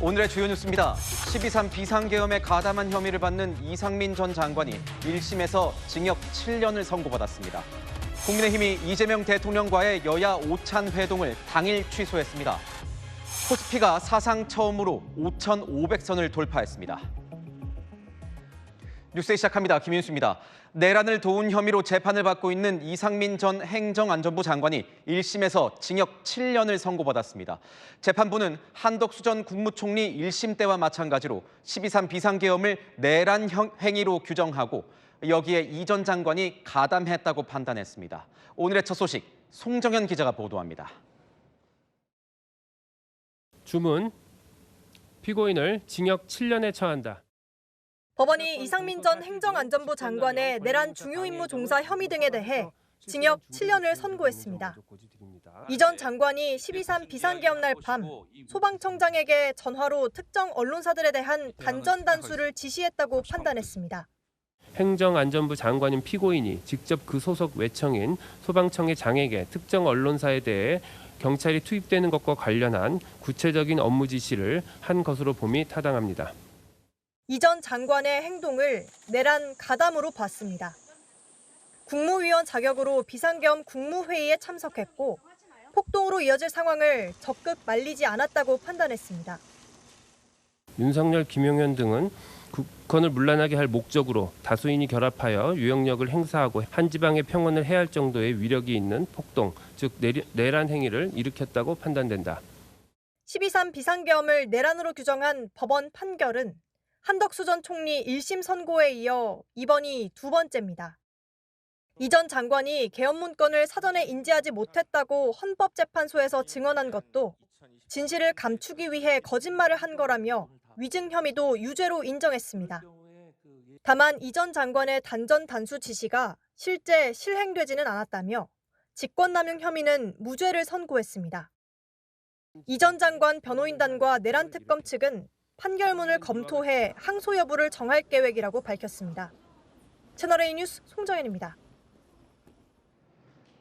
오늘의 주요 뉴스입니다. 12.3 비상계엄에 가담한 혐의를 받는 이상민 전 장관이 1심에서 징역 7년을 선고받았습니다. 국민의힘이 이재명 대통령과의 여야 오찬 회동을 당일 취소했습니다. 코스피가 사상 처음으로 5,500선을 돌파했습니다. 뉴스 시작합니다. 김윤수입니다. 내란을 도운 혐의로 재판을 받고 있는 이상민 전 행정안전부 장관이 1심에서 징역 7년을 선고받았습니다. 재판부는 한덕수 전 국무총리 1심 때와 마찬가지로 12.3 비상계엄을 내란 행위로 규정하고 여기에 이 전 장관이 가담했다고 판단했습니다. 오늘의 첫 소식, 송정현 기자가 보도합니다. 주문, 피고인을 징역 7년에 처한다. 법원이 이상민 전 행정안전부 장관의 내란 중요임무 종사 혐의 등에 대해 징역 7년을 선고했습니다. 이 전 장관이 12.3 비상계엄 날 밤 소방청장에게 전화로 특정 언론사들에 대한 단전 단수를 지시했다고 판단했습니다. 행정안전부 장관인 피고인이 직접 그 소속 외청인 소방청의 장에게 특정 언론사에 대해 경찰이 투입되는 것과 관련한 구체적인 업무 지시를 한 것으로 봄이 타당합니다. 이 전 장관의 행동을 내란 가담으로 봤습니다. 국무위원 자격으로 비상계엄 국무회의에 참석했고 폭동으로 이어질 상황을 적극 말리지 않았다고 판단했습니다. 윤석열, 김용현 등은 국헌을 문란하게 할 목적으로 다수인이 결합하여 유영력을 행사하고 한 지방의 평온을 해할 정도의 위력이 있는 폭동, 즉 내란 행위를 일으켰다고 판단된다. 12.3 비상계엄을 내란으로 규정한 법원 판결은 한덕수 전 총리 1심 선고에 이어 이번이 두 번째입니다. 이 전 장관이 계엄 문건을 사전에 인지하지 못했다고 헌법재판소에서 증언한 것도 진실을 감추기 위해 거짓말을 한 거라며 위증 혐의도 유죄로 인정했습니다. 다만 이 전 장관의 단전 단수 지시가 실제 실행되지는 않았다며 직권남용 혐의는 무죄를 선고했습니다. 이 전 장관 변호인단과 내란특검 측은 판결문을 검토해 항소 여부를 정할 계획이라고 밝혔습니다. 채널A 뉴스 송정현입니다.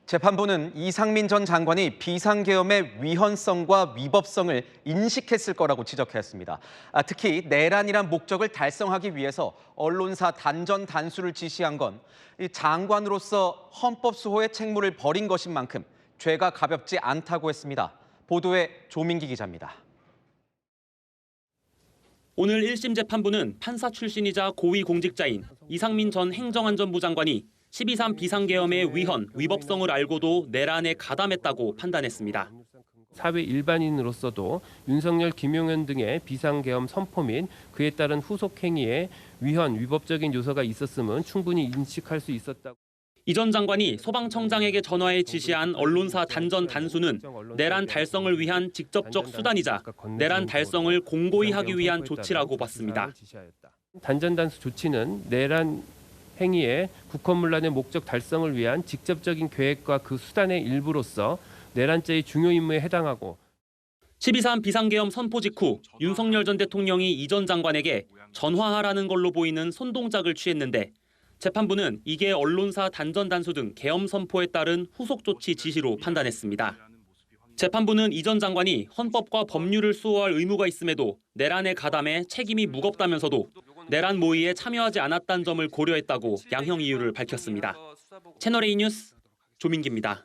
재판부는 이상민 전 장관이 비상계엄의 위헌성과 위법성을 인식했을 거라고 지적했습니다. 특히 내란이란 목적을 달성하기 위해서 언론사 단전 단수를 지시한 건 장관으로서 헌법 수호의 책무를 버린 것인 만큼 죄가 가볍지 않다고 했습니다. 보도에 조민기 기자입니다. 오늘 1심 재판부는 판사 출신이자 고위공직자인 이상민 전 행정안전부 장관이 12.3 비상계엄의 위헌, 위법성을 알고도 내란에 가담했다고 판단했습니다. 사회 일반인으로서도 윤석열, 김용현 등의 비상계엄 선포 및 그에 따른 후속 행위에 위헌, 위법적인 요소가 있었음은 충분히 인식할 수 있었다고. 이 전 장관이 소방청장에게 전화해 지시한 언론사 단전 단수는 내란 달성을 위한 직접적 수단이자 내란 달성을 공고히 하기 위한 조치라고 봤습니다. 단전 단수 조치는 내란 행위의 국헌문란의 목적 달성을 위한 직접적인 계획과 그 수단의 일부로서 내란죄의 중요 임무에 해당하고 12.3 비상계엄 선포 직후 윤석열 전 대통령이 이 전 장관에게 전화하라는 걸로 보이는 손동작을 취했는데 재판부는 이게 언론사 단전 단수 등 계엄 선포에 따른 후속 조치 지시로 판단했습니다. 재판부는 이 전 장관이 헌법과 법률을 수호할 의무가 있음에도 내란에 가담해 책임이 무겁다면서도 내란 모의에 참여하지 않았다는 점을 고려했다고 양형 이유를 밝혔습니다. 채널A 뉴스 조민기입니다.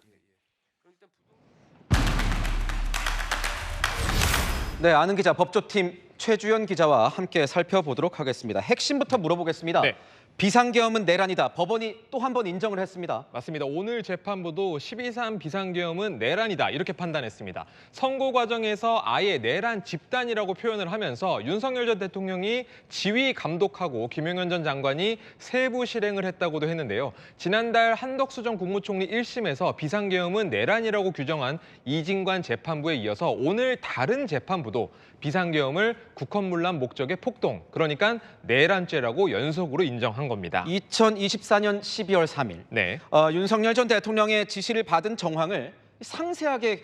네, 아는 기자 법조팀 최주연 기자와 함께 살펴보도록 하겠습니다. 핵심부터 물어보겠습니다. 네. 비상계엄은 내란이다. 법원이 또 한 번 인정을 했습니다. 맞습니다. 오늘 재판부도 12.3 비상계엄은 내란이다 이렇게 판단했습니다. 선고 과정에서 아예 내란 집단이라고 표현을 하면서 윤석열 전 대통령이 지휘 감독하고 김용현 전 장관이 세부 실행을 했다고도 했는데요. 지난달 한덕수 전 국무총리 1심에서 비상계엄은 내란이라고 규정한 이진관 재판부에 이어서 오늘 다른 재판부도 비상계엄을 국헌문란 목적의 폭동, 그러니까 내란죄라고 연속으로 인정한 겁니다. 2024년 12월 3일 네. 윤석열 전 대통령의 지시를 받은 정황을 상세하게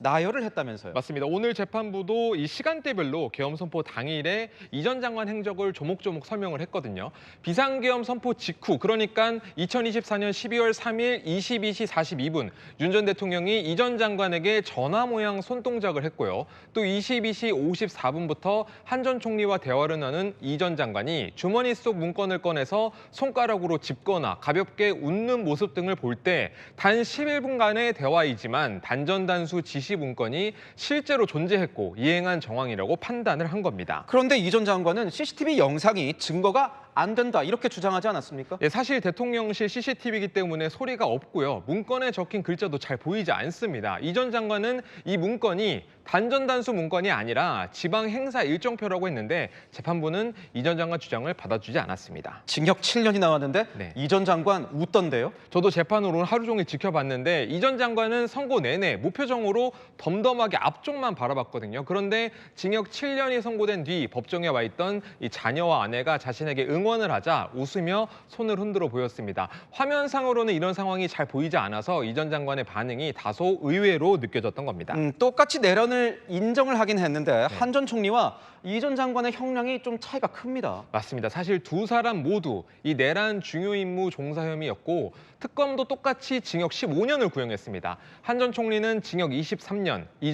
나열을 했다면서요. 맞습니다. 오늘 재판부도 이 시간대별로 계엄 선포 당일에 이 전 장관 행적을 조목조목 설명을 했거든요. 비상계엄 선포 직후, 그러니까 2024년 12월 3일 22시 42분 윤 전 대통령이 이 전 장관에게 전화 모양 손동작을 했고요. 또 22시 54분부터 한 전 총리와 대화를 나눈 이 전 장관이 주머니 속 문건을 꺼내서 손가락으로 짚거나 가볍게 웃는 모습 등을 볼 때 단 11분간의 대화이지만 단전단수 지시 문건이 실제로 존재했고 이행한 정황이라고 판단을 한 겁니다. 그런데 이 전 장관은 CCTV 영상이 증거가 안 된다 이렇게 주장하지 않았습니까? 예, 사실 대통령실 CCTV이기 때문에 소리가 없고요. 문건에 적힌 글자도 잘 보이지 않습니다. 이 전 장관은 이 문건이 단전단수 문건이 아니라 지방 행사 일정표라고 했는데 재판부는 이 전 장관 주장을 받아주지 않았습니다. 징역 7년이 나왔는데 네. 이 전 장관 웃던데요? 저도 재판을 오늘 하루 종일 지켜봤는데 이 전 장관은 선고 내내 무표정으로 덤덤하게 앞쪽만 바라봤거든요. 그런데 징역 7년이 선고된 뒤 법정에 와 있던 이 자녀와 아내가 자신에게 응원을 하자 웃으며 손을 흔들어 보였습니다. 화면상으로는 이런 상황이 잘 보이지 않아서 이 전 장관의 반응이 다소 의외로 느껴졌던 겁니다. 똑같이 내란을 인정을 하긴 했는데 한 전 총리와 이 전 장관의 형량이 좀 차이가 큽니다. 맞습니다. 사실 두 사람 모두 이 내란 중요 임무 종사 혐의였고 특검도 똑같이 징역 15년을 구형했습니다. 한 전 총리는 징역 23년, 이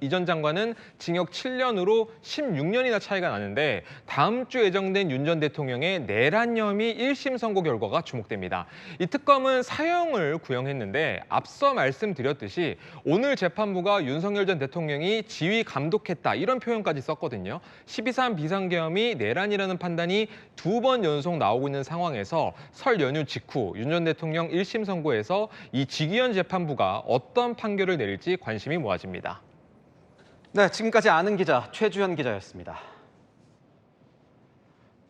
전 장관은 징역 7년으로 16년이나 차이가 나는데 다음 주 예정된 윤 전 대통령의 내란 혐의 1심 선고 결과가 주목됩니다. 이 특검은 사형을 구형했는데 앞서 말씀드렸듯이 오늘 재판부가 윤석열 전 대통령이 지휘 감독했다 이런 표현까지 썼거든요. 12.3 비상계엄이 내란이라는 판단이 2번 연속 나오고 있는 상황에서 설 연휴 직후 윤 전 대통령 1심 선고에서 이 직위원 재판부가 어떤 판결을 내릴지 관심이 모아집니다. 네, 지금까지 아는 기자 최주현 기자였습니다.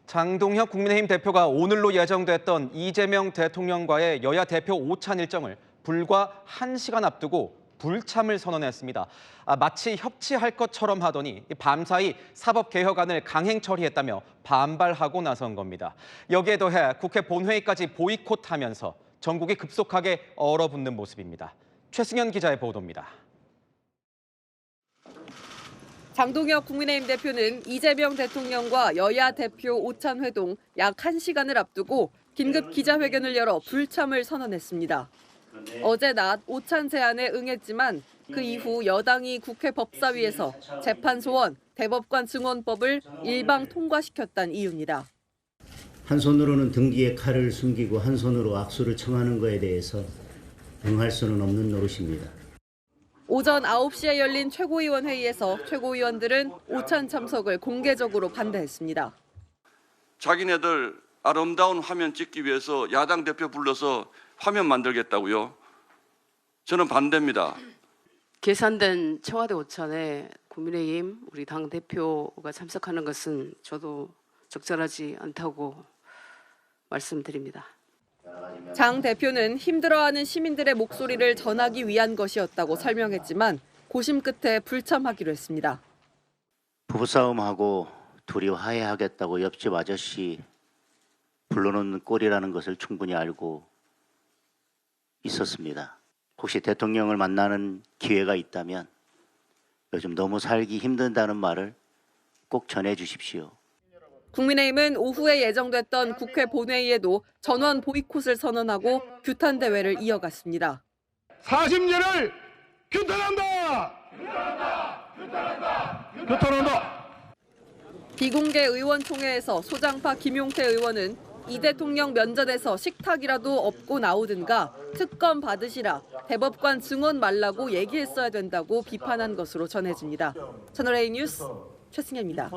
장동혁 국민의힘 대표가 오늘로 예정됐던 이재명 대통령과의 여야 대표 오찬 일정을 불과 1시간 앞두고 불참을 선언했습니다. 마치 협치할 것처럼 하더니 밤사이 사법개혁안을 강행 처리했다며 반발하고 나선 겁니다. 여기에 더해 국회 본회의까지 보이콧하면서 전국이 급속하게 얼어붙는 모습입니다. 최승현 기자의 보도입니다. 장동혁 국민의힘 대표는 이재명 대통령과 여야 대표 오찬 회동 약 1시간을 앞두고 긴급 기자회견을 열어 불참을 선언했습니다. 어제 낮 오찬 제안에 응했지만 그 이후 여당이 국회 법사위에서 재판소원, 대법관 증언법을 일방 통과시켰다는 이유입니다. 한 손으로는 등 뒤에 칼을 숨기고 한 손으로 악수를 청하는 것에 대해서 응할 수는 없는 노릇입니다. 오전 9시에 열린 최고위원 회의에서 최고위원들은 오찬 참석을 공개적으로 반대했습니다. 자기네들 아름다운 화면 찍기 위해서 야당 대표 불러서 화면 만들겠다고요? 저는 반대입니다. 계산된 청와대 오찬에 국민의힘 우리 당 대표가 참석하는 것은 저도 적절하지 않다고 말씀드립니다. 장 대표는 힘들어하는 시민들의 목소리를 전하기 위한 것이었다고 설명했지만 고심 끝에 불참하기로 했습니다. 부부싸움하고 둘이 화해하겠다고 옆집 아저씨 불러놓는 꼴이라는 것을 충분히 알고 있었습니다. 혹시 대통령을 만나는 기회가 있다면 요즘 너무 살기 힘든다는 말을 꼭 전해 주십시오. 국민의힘은 오후에 예정됐던 국회 본회의에도 전원 보이콧을 선언하고 규탄 대회를 이어갔습니다. 40년을 규탄한다! 규탄한다! 비공개 의원총회에서 소장파 김용태 의원은 이 대통령 면전에서 식탁이라도 엎고 나오든가 특검 받으시라, 대법관 증언 말라고 얘기했어야 된다고 비판한 것으로 전해집니다. 채널A 뉴스 최승현입니다.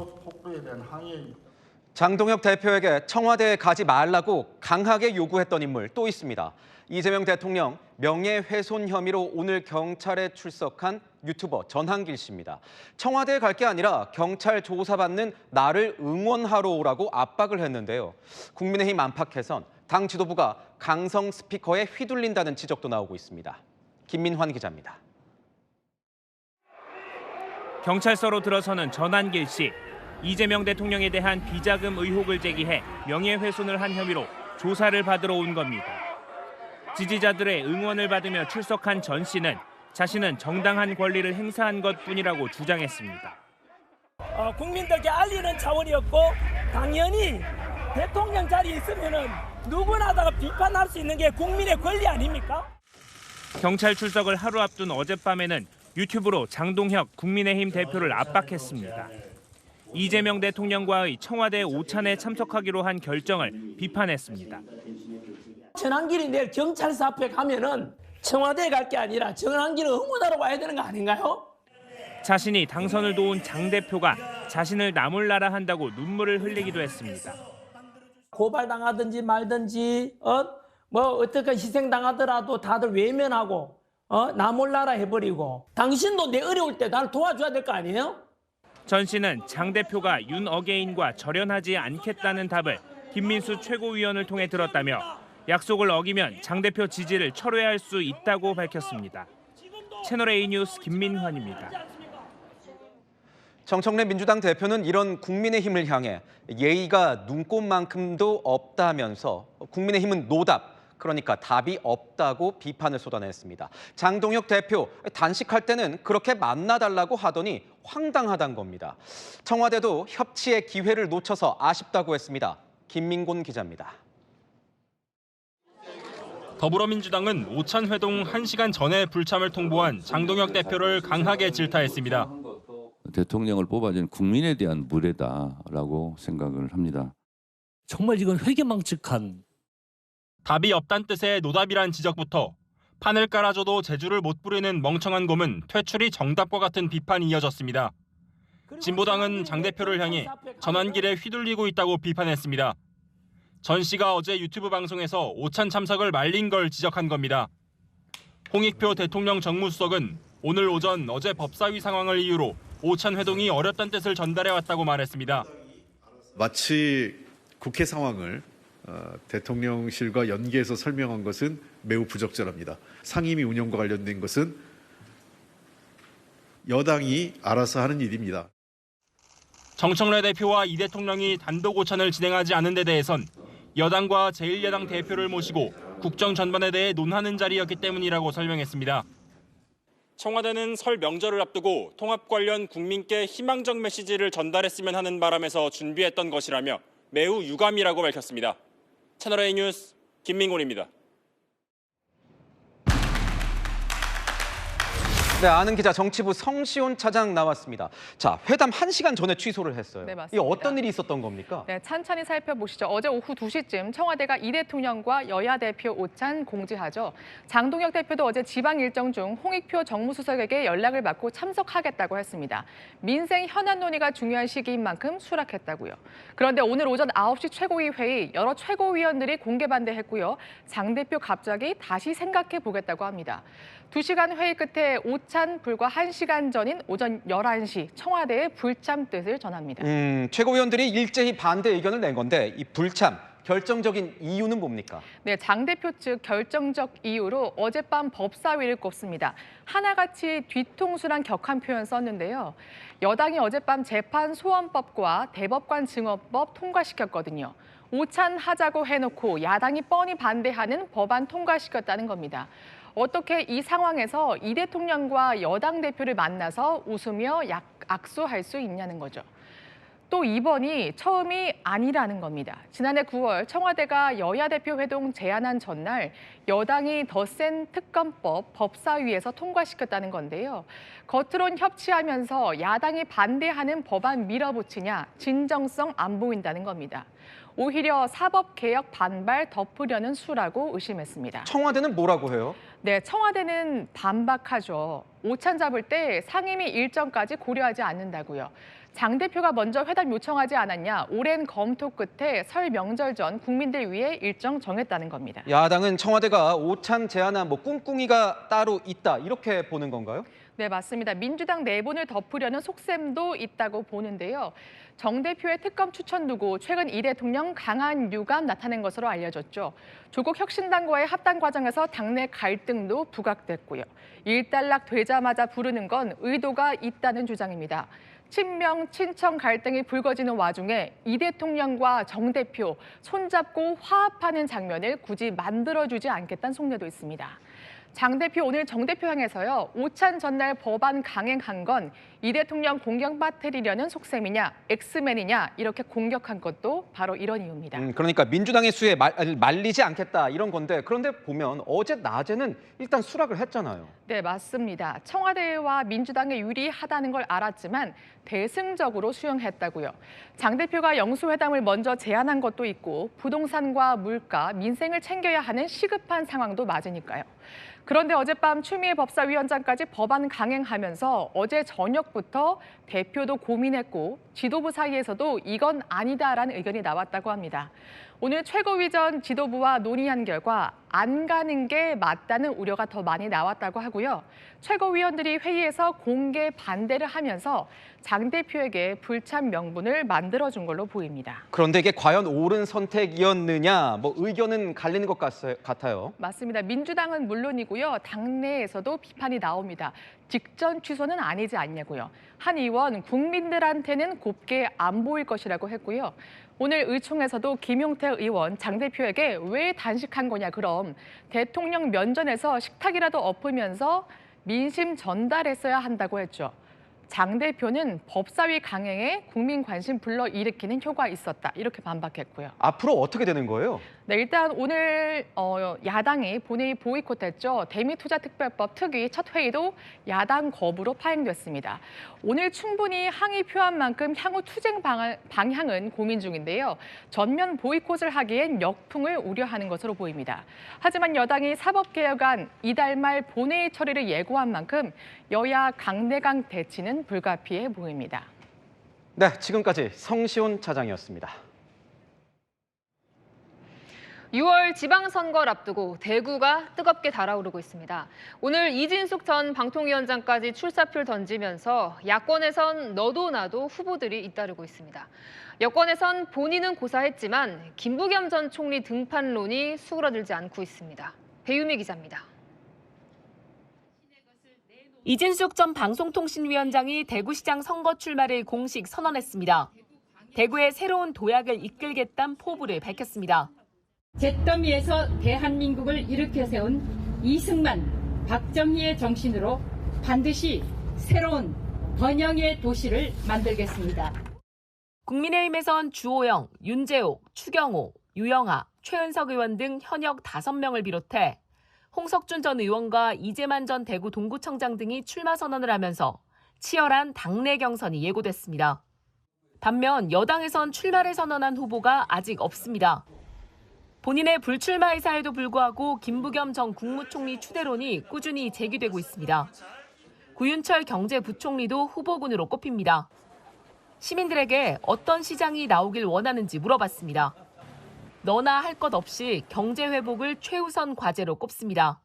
장동혁 대표에게 청와대에 가지 말라고 강하게 요구했던 인물 또 있습니다. 이재명 대통령 명예훼손 혐의로 오늘 경찰에 출석한 유튜버 전한길 씨입니다. 청와대에 갈 게 아니라 경찰 조사받는 나를 응원하러 오라고 압박을 했는데요. 국민의힘 안팎에선 당 지도부가 강성 스피커에 휘둘린다는 지적도 나오고 있습니다. 김민환 기자입니다. 경찰서로 들어서는 전한길 씨. 이재명 대통령에 대한 비자금 의혹을 제기해 명예훼손을 한 혐의로 조사를 받으러 온 겁니다. 지지자들의 응원을 받으며 출석한 전 씨는 자신은 정당한 권리를 행사한 것뿐이라고 주장했습니다. 국민들께 알리는 차원이었고 당연히 대통령 자리에 있으면은 누구나 다 비판할 수 있는 게 국민의 권리 아닙니까? 경찰 출석을 하루 앞둔 어젯밤에는 유튜브로 장동혁 국민의힘 대표를 압박했습니다. 이재명 대통령과의 청와대 오찬에 참석하기로 한 결정을 비판했습니다. 전환길이 내일 경찰서 앞에 가면은 청와대에 갈 게 아니라 전환길을 응원하러 와야 되는 거 아닌가요? 자신이 당선을 도운 장 대표가 자신을 나몰라라 한다고 눈물을 흘리기도 했습니다. 고발당하든지 말든지 어떻게 희생당하더라도 다들 외면하고 나몰라라 해버리고 당신도 내 어려울 때 나를 도와줘야 될 거 아니에요? 전 씨는 장 대표가 윤 어게인과 절연하지 않겠다는 답을 김민수 최고위원을 통해 들었다며 약속을 어기면 장 대표 지지를 철회할 수 있다고 밝혔습니다. 채널A 뉴스 김민환입니다. 정청래 민주당 대표는 이런 국민의힘을 향해 예의가 눈꼽만큼도 없다면서 국민의힘은 노답, 그러니까 답이 없다고 비판을 쏟아냈습니다. 장동혁 대표, 단식할 때는 그렇게 만나달라고 하더니 황당하다는 겁니다. 청와대도 협치의 기회를 놓쳐서 아쉽다고 했습니다. 김민곤 기자입니다. 더불어민주당은 오찬 회동 1시간 전에 불참을 통보한 장동혁 대표를 강하게 질타했습니다. 대통령을 뽑아준 국민에 대한 무례다라고 생각을 합니다. 정말 이건 회개망측한. 답이 없단 뜻의 노답이란 지적부터 판을 깔아줘도 재주를 못 부리는 멍청한 곰은 퇴출이 정답과 같은 비판이 이어졌습니다. 진보당은 장 대표를 향해 전환길에 휘둘리고 있다고 비판했습니다. 전 씨가 어제 유튜브 방송에서 오찬 참석을 말린 걸 지적한 겁니다. 홍익표 대통령 정무수석은 오늘 오전 어제 법사위 상황을 이유로 오찬 회동이 어렵다는 뜻을 전달해왔다고 말했습니다. 마치 국회 상황을 대통령실과 연계해서 설명한 것은 매우 부적절합니다. 상임위 운영과 관련된 것은 여당이 알아서 하는 일입니다. 정청래 대표와 이 대통령이 단독 오찬을 진행하지 않은 데 대해선 여당과 제1야당 대표를 모시고 국정 전반에 대해 논하는 자리였기 때문이라고 설명했습니다. 청와대는 설 명절을 앞두고 통합 관련 국민께 희망적 메시지를 전달했으면 하는 바람에서 준비했던 것이라며 매우 유감이라고 밝혔습니다. 채널A 뉴스 김민곤입니다. 네, 아는 기자 정치부 성시온 차장 나왔습니다. 자, 회담 1시간 전에 취소를 했어요. 네, 맞습니다. 이게 어떤 일이 있었던 겁니까? 네, 찬찬히 살펴보시죠. 어제 오후 2시쯤 청와대가 이 대통령과 여야 대표 오찬 공지하죠. 장동혁 대표도 어제 지방 일정 중 홍익표 정무수석에게 연락을 받고 참석하겠다고 했습니다. 민생 현안 논의가 중요한 시기인 만큼 수락했다고요. 그런데 오늘 오전 9시 최고위 회의 여러 최고위원들이 공개 반대했고요. 장 대표 갑자기 다시 생각해 보겠다고 합니다. 2시간 회의 끝에 오찬 불과 1시간 전인 오전 11시 청와대에 불참 뜻을 전합니다. 최고위원들이 일제히 반대 의견을 낸 건데 이 불참, 결정적인 이유는 뭡니까? 네, 장 대표 측 결정적 이유로 어젯밤 법사위를 꼽습니다. 하나같이 뒤통수란 격한 표현 썼는데요. 여당이 어젯밤 재판 소원법과 대법관 증언법 통과시켰거든요. 오찬하자고 해놓고 야당이 뻔히 반대하는 법안 통과시켰다는 겁니다. 어떻게 이 상황에서 이 대통령과 여당 대표를 만나서 웃으며 악수할 수 있냐는 거죠. 또 이번이 처음이 아니라는 겁니다. 지난해 9월 청와대가 여야 대표 회동 제안한 전날 여당이 더 센 특검법 법사위에서 통과시켰다는 건데요. 겉으론 협치하면서 야당이 반대하는 법안 밀어붙이냐 진정성 안 보인다는 겁니다. 오히려 사법개혁 반발 덮으려는 수라고 의심했습니다. 청와대는 뭐라고 해요? 네, 청와대는 반박하죠. 오찬 잡을 때 상임위 일정까지 고려하지 않는다고요. 장 대표가 먼저 회담 요청하지 않았냐, 오랜 검토 끝에 설 명절 전 국민들 위해 일정 정했다는 겁니다. 야당은 청와대가 오찬 제안한 꿍꿍이가 따로 있다, 이렇게 보는 건가요? 네, 맞습니다. 민주당 내분을 덮으려는 속셈도 있다고 보는데요. 정 대표의 특검 추천 두고 최근 이 대통령 강한 유감 나타낸 것으로 알려졌죠. 조국 혁신당과의 합당 과정에서 당내 갈등도 부각됐고요. 일단락 되자마자 부르는 건 의도가 있다는 주장입니다. 친명, 친청 갈등이 불거지는 와중에 이 대통령과 정 대표 손잡고 화합하는 장면을 굳이 만들어주지 않겠다는 속내도 있습니다. 장 대표 오늘 정 대표 향해서요. 오찬 전날 법안 강행한 건 이 대통령 공격 빠뜨리려는 속셈이냐, 엑스맨이냐 이렇게 공격한 것도 바로 이런 이유입니다. 그러니까 민주당의 수에 말리지 않겠다 이런 건데 그런데 보면 어제 낮에는 일단 수락을 했잖아요. 네, 맞습니다. 청와대와 민주당에 유리하다는 걸 알았지만 대승적으로 수용했다고요. 장 대표가 영수회담을 먼저 제안한 것도 있고 부동산과 물가, 민생을 챙겨야 하는 시급한 상황도 맞으니까요. 그런데 어젯밤 추미애 법사위원장까지 법안 강행하면서 어제 저녁부터 대표도 고민했고 지도부 사이에서도 이건 아니다라는 의견이 나왔다고 합니다. 오늘 최고위 전 지도부와 논의한 결과 안 가는 게 맞다는 우려가 더 많이 나왔다고 하고요. 최고위원들이 회의에서 공개 반대를 하면서 장 대표에게 불참 명분을 만들어준 걸로 보입니다. 그런데 이게 과연 옳은 선택이었느냐 의견은 갈리는 것 같아요. 맞습니다. 민주당은 물론이고요. 당내에서도 비판이 나옵니다. 직전 취소는 아니지 않냐고요. 한 의원 국민들한테는 곱게 안 보일 것이라고 했고요. 오늘 의총에서도 김용태 의원 장 대표에게 왜 단식한 거냐 그럼 대통령 면전에서 식탁이라도 엎으면서 민심 전달했어야 한다고 했죠. 장 대표는 법사위 강행에 국민 관심 불러일으키는 효과가 있었다 이렇게 반박했고요. 앞으로 어떻게 되는 거예요? 네, 일단 오늘 야당이 본회의 보이콧했죠. 대미투자특별법 특위 첫 회의도 야당 거부로 파행됐습니다. 오늘 충분히 항의 표한 만큼 향후 투쟁 방향은 고민 중인데요. 전면 보이콧을 하기엔 역풍을 우려하는 것으로 보입니다. 하지만 여당이 사법개혁안 이달 말 본회의 처리를 예고한 만큼 여야 강대강 대치는 불가피해 보입니다. 네, 지금까지 성시온 차장이었습니다. 6월 지방선거를 앞두고 대구가 뜨겁게 달아오르고 있습니다. 오늘 이진숙 전 방통위원장까지 출사표를 던지면서 야권에선 너도 나도 후보들이 잇따르고 있습니다. 여권에선 본인은 고사했지만 김부겸 전 총리 등판론이 수그러들지 않고 있습니다. 배유미 기자입니다. 이진숙 전 방송통신위원장이 대구시장 선거 출마를 공식 선언했습니다. 대구의 새로운 도약을 이끌겠다는 포부를 밝혔습니다. 잿더미에서 대한민국을 일으켜 세운 이승만, 박정희의 정신으로 반드시 새로운 번영의 도시를 만들겠습니다. 국민의힘에선 주호영, 윤재옥, 추경호, 유영아, 최은석 의원 등 현역 5명을 비롯해 홍석준 전 의원과 이재만 전 대구 동구청장 등이 출마 선언을 하면서 치열한 당내 경선이 예고됐습니다. 반면 여당에선 출마를 선언한 후보가 아직 없습니다. 본인의 불출마 의사에도 불구하고 김부겸 전 국무총리 추대론이 꾸준히 제기되고 있습니다. 구윤철 경제부총리도 후보군으로 꼽힙니다. 시민들에게 어떤 시장이 나오길 원하는지 물어봤습니다. 너나 할 것 없이 경제 회복을 최우선 과제로 꼽습니다.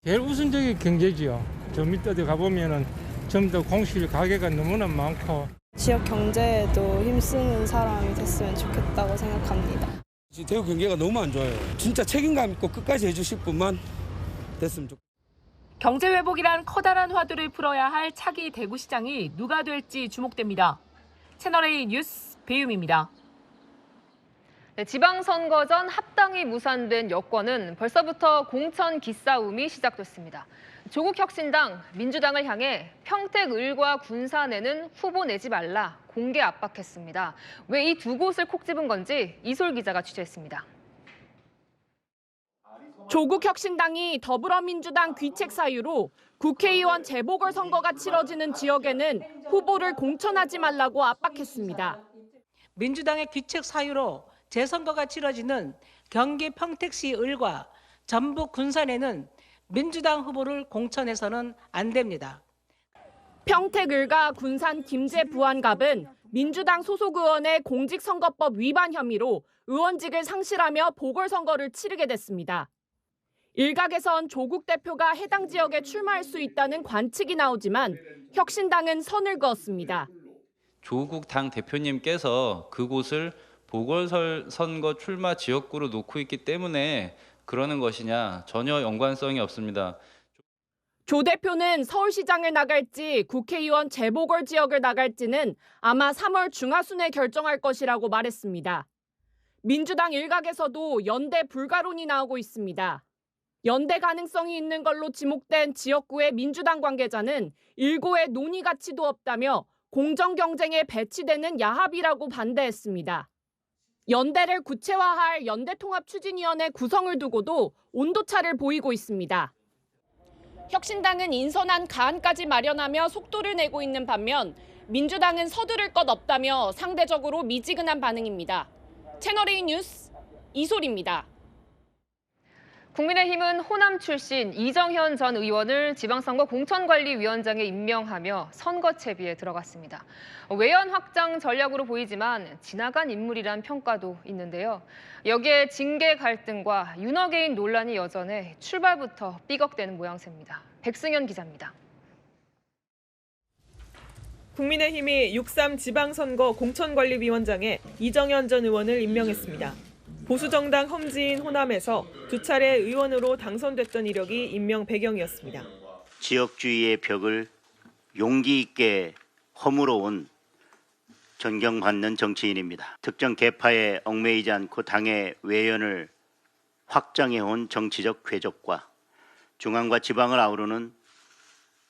제일 우선적인 경제지요. 저 밑에 가보면은 좀 더 공실 가게가 너무나 많고. 지역 경제에도 힘쓰는 사람이 됐으면 좋겠다고 생각합니다. 대구 경제가 너무 안 좋아요. 진짜 책임감 있고 끝까지 해주실 분만 됐으면 좋겠습니다. 경제 회복이란 커다란 화두를 풀어야 할 차기 대구시장이 누가 될지 주목됩니다. 채널A 뉴스 배유미입니다. 네, 지방선거 전 합당이 무산된 여권은 벌써부터 공천 기싸움이 시작됐습니다. 조국혁신당, 민주당을 향해 평택 을과 군산에는 후보 내지 말라 공개 압박했습니다. 왜 이 두 곳을 콕 집은 건지 이솔 기자가 취재했습니다. 조국혁신당이 더불어민주당 귀책 사유로 국회의원 재보궐선거가 치러지는 지역에는 후보를 공천하지 말라고 압박했습니다. 민주당의 귀책 사유로 재선거가 치러지는 경기 평택시 을과 전북 군산에는 민주당 후보를 공천해서는 안 됩니다. 평택 을과 군산 김제 부안갑은 민주당 소속 의원의 공직선거법 위반 혐의로 의원직을 상실하며 보궐선거를 치르게 됐습니다. 일각에선 조국 대표가 해당 지역에 출마할 수 있다는 관측이 나오지만 혁신당은 선을 그었습니다. 조국 당 대표님께서 그곳을 보궐선거 출마 지역구로 놓고 있기 때문에 그러는 것이냐 전혀 연관성이 없습니다. 조 대표는 서울시장을 나갈지 국회의원 재보궐 지역을 나갈지는 아마 3월 중하순에 결정할 것이라고 말했습니다. 민주당 일각에서도 연대 불가론이 나오고 있습니다. 연대 가능성이 있는 걸로 지목된 지역구의 민주당 관계자는 일고의 논의 가치도 없다며 공정 경쟁에 배치되는 야합이라고 반대했습니다. 연대를 구체화할 연대통합추진위원회 구성을 두고도 온도차를 보이고 있습니다. 혁신당은 인선안 가안까지 마련하며 속도를 내고 있는 반면 민주당은 서두를 것 없다며 상대적으로 미지근한 반응입니다. 채널A 뉴스 이소리입니다. 국민의힘은 호남 출신 이정현 전 의원을 지방선거 공천관리위원장에 임명하며 선거 채비에 들어갔습니다. 외연 확장 전략으로 보이지만 지나간 인물이란 평가도 있는데요. 여기에 징계 갈등과 윤어게인 논란이 여전해 출발부터 삐걱대는 모양새입니다. 백승현 기자입니다. 국민의힘이 6.3 지방선거 공천관리위원장에 이정현 전 의원을 임명했습니다. 보수정당 험지인 호남에서 두 차례 의원으로 당선됐던 이력이 임명 배경이었습니다. 지역주의의 벽을 용기 있게 허물어온 존경받는 정치인입니다. 특정 계파에 얽매이지 않고 당의 외연을 확장해온 정치적 궤적과 중앙과 지방을 아우르는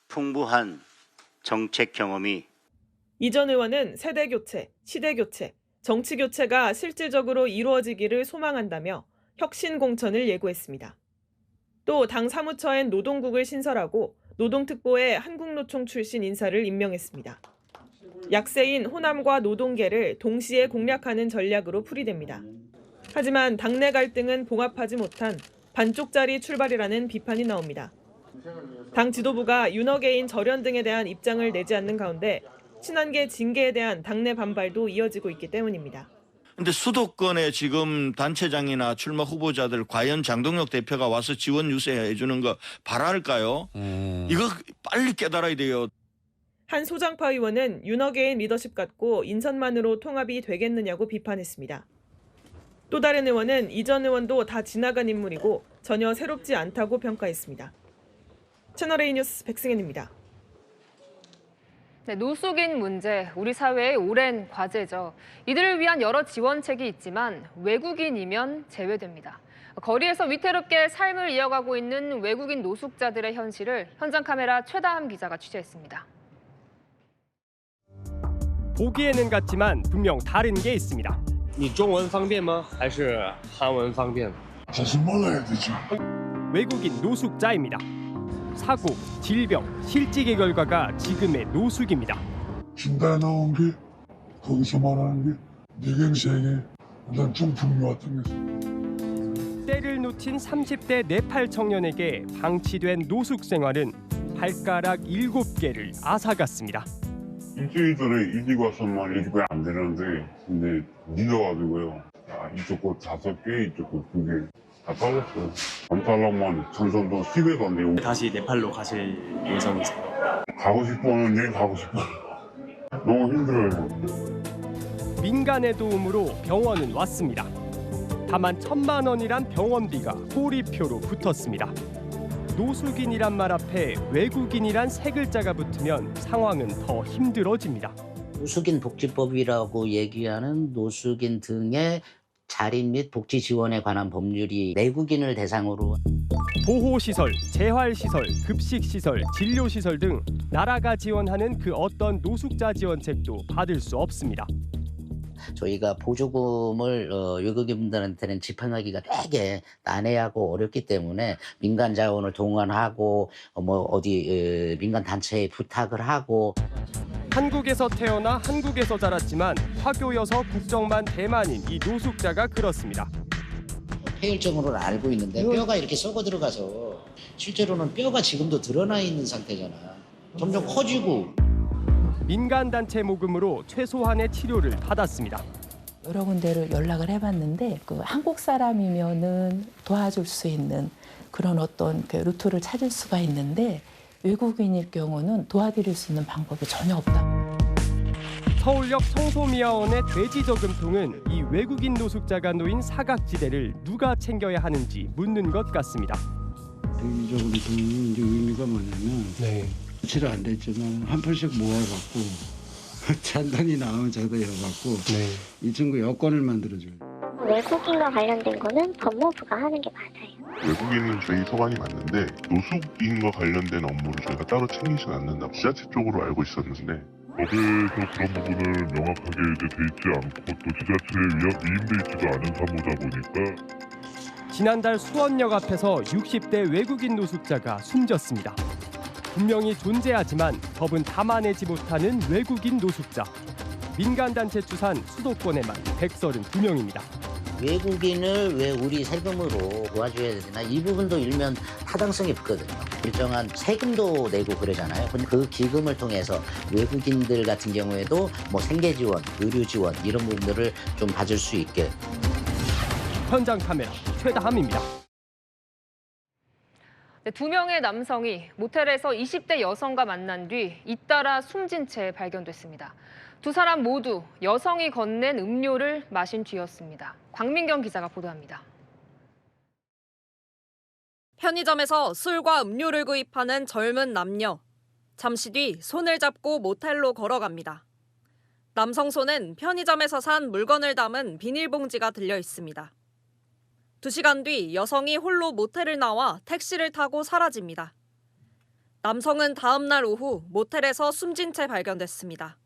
풍부한 정책 경험이 이 전 의원은 세대교체, 시대교체, 정치교체가 실질적으로 이루어지기를 소망한다며 혁신공천을 예고했습니다. 또 당 사무처엔 노동국을 신설하고 노동특보에 한국노총 출신 인사를 임명했습니다. 약세인 호남과 노동계를 동시에 공략하는 전략으로 풀이됩니다. 하지만 당내 갈등은 봉합하지 못한 반쪽짜리 출발이라는 비판이 나옵니다. 당 지도부가 윤어게인 절연 등에 대한 입장을 내지 않는 가운데 친한계 징계에 대한 당내 반발도 이어지고 있기 때문입니다. 근데 수도권에 지금 단체장이나 출마 후보자들 과연 장동혁 대표가 와서 지원 유세해 주는 거 바랄까요? 이거 빨리 깨달아야 돼요. 한 소장파 의원은 윤어게인 리더십 갖고 인선만으로 통합이 되겠느냐고 비판했습니다. 또 다른 의원은 이 전 의원도 다 지나간 인물이고 전혀 새롭지 않다고 평가했습니다. 채널A 뉴스 백승현입니다. 네, 노숙인 문제, 우리 사회의 오랜 과제죠. 이들을 위한 여러 지원책이 있지만 외국인이면 제외됩니다. 거리에서 위태롭게 삶을 이어가고 있는 외국인 노숙자들의 현실을 현장 카메라 최다함 기자가 취재했습니다. 보기에는 같지만 분명 다른 게 있습니다. 你中文方便吗?还是韩文方便? 외국인 노숙자입니다. 사고, 질병, 실직의 결과가 지금의 노숙입니다. 중간에 나온 게 거기서 말하는 게 뇌경색에 일단 중풍 같은 게 때를 놓친 30대 네팔 청년에게 방치된 노숙 생활은 발가락 7개를 앗아갔습니다. 일주일에 일찍 와서만 일주일 안 되는데 근데 늦어가지고요. 이쪽 곳 5개, 이쪽 곳 2개. 다 떨렸어요. 감탈랑만 전선도 10회도 안 되고. 다시 네팔로 가실 예정이세요? 가고 싶어는 내일 가고 싶어요. 너무 힘들어요. 민간의 도움으로 병원은 왔습니다. 다만 1,000만 원이란 병원비가 호리표로 붙었습니다. 노숙인이란 말 앞에 외국인이란 세 글자가 붙으면 상황은 더 힘들어집니다. 노숙인 복지법이라고 얘기하는 노숙인 등의 자립 및 복지 지원에 관한 법률이 내국인을 대상으로 보호시설, 재활시설, 급식시설, 진료시설 등 나라가 지원하는 그 어떤 노숙자 지원책도 받을 수 없습니다. 저희가 보조금을 외국인분들한테는 집행하기가 되게 난해하고 어렵기 때문에 민간 자원을 동원하고 어디 민간 단체에 부탁을 하고 한국에서 태어나 한국에서 자랐지만 화교여서 국적만 대만인 이 노숙자가 그렇습니다. 폐혈증으로는 알고 있는데 뼈가 이렇게 썩어 들어가서 실제로는 뼈가 지금도 드러나 있는 상태잖아. 점점 커지고. 민간 단체 모금으로 최소한의 치료를 받았습니다. 여러 군데를 연락을 해봤는데 한국 사람이면은 도와줄 수 있는 그런 어떤 루트를 찾을 수가 있는데 외국인일 경우는 도와드릴 수 있는 방법이 전혀 없다. 서울역 성소미아원의 돼지 저금통은 이 외국인 노숙자가 놓인 사각지대를 누가 챙겨야 하는지 묻는 것 같습니다. 돼지 저금통이 이제 의미가 뭐냐면 수치를 안 됐지만 한 풀씩 모아갖고 잔돈이 나오면 저도 해갖고 이 친구 여권을 만들어줘요. 외국인과 관련된 거는 법무부가 하는 게 맞아요. 외국인 저희 소관이 맞는데 노숙인과 관련된 업무를 저희가 따로 챙기진 않는다고 지자체 쪽으로 알고 있었는데 법에서 그런 부분을 명확하게 돼 있지 않고 또 지자체에 위임돼 있지도 않은 사무다 보니까 지난달 수원역 앞에서 60대 외국인 노숙자가 숨졌습니다. 분명히 존재하지만 법은 담아내지 못하는 외국인 노숙자. 민간단체 추산 수도권에만 132명입니다. 외국인을 왜 우리 세금으로 도와줘야 되나 이 부분도 일면 타당성이 있거든요. 일정한 세금도 내고 그러잖아요. 근데 그 기금을 통해서 외국인들 같은 경우에도 뭐 생계 지원, 의료 지원 이런 부분들을 좀 받을 수 있게. 현장 카메라 최다함입니다. 네, 2명의 남성이 모텔에서 20대 여성과 만난 뒤 잇따라 숨진 채 발견됐습니다. 두 사람 모두 여성이 건넨 음료를 마신 뒤였습니다. 광민경 기자가 보도합니다. 편의점에서 술과 음료를 구입하는 젊은 남녀. 잠시 뒤 손을 잡고 모텔로 걸어갑니다. 남성 손엔 편의점에서 산 물건을 담은 비닐봉지가 들려 있습니다. 2시간 뒤 여성이 홀로 모텔을 나와 택시를 타고 사라집니다. 남성은 다음 날 오후 모텔에서 숨진 채 발견됐습니다.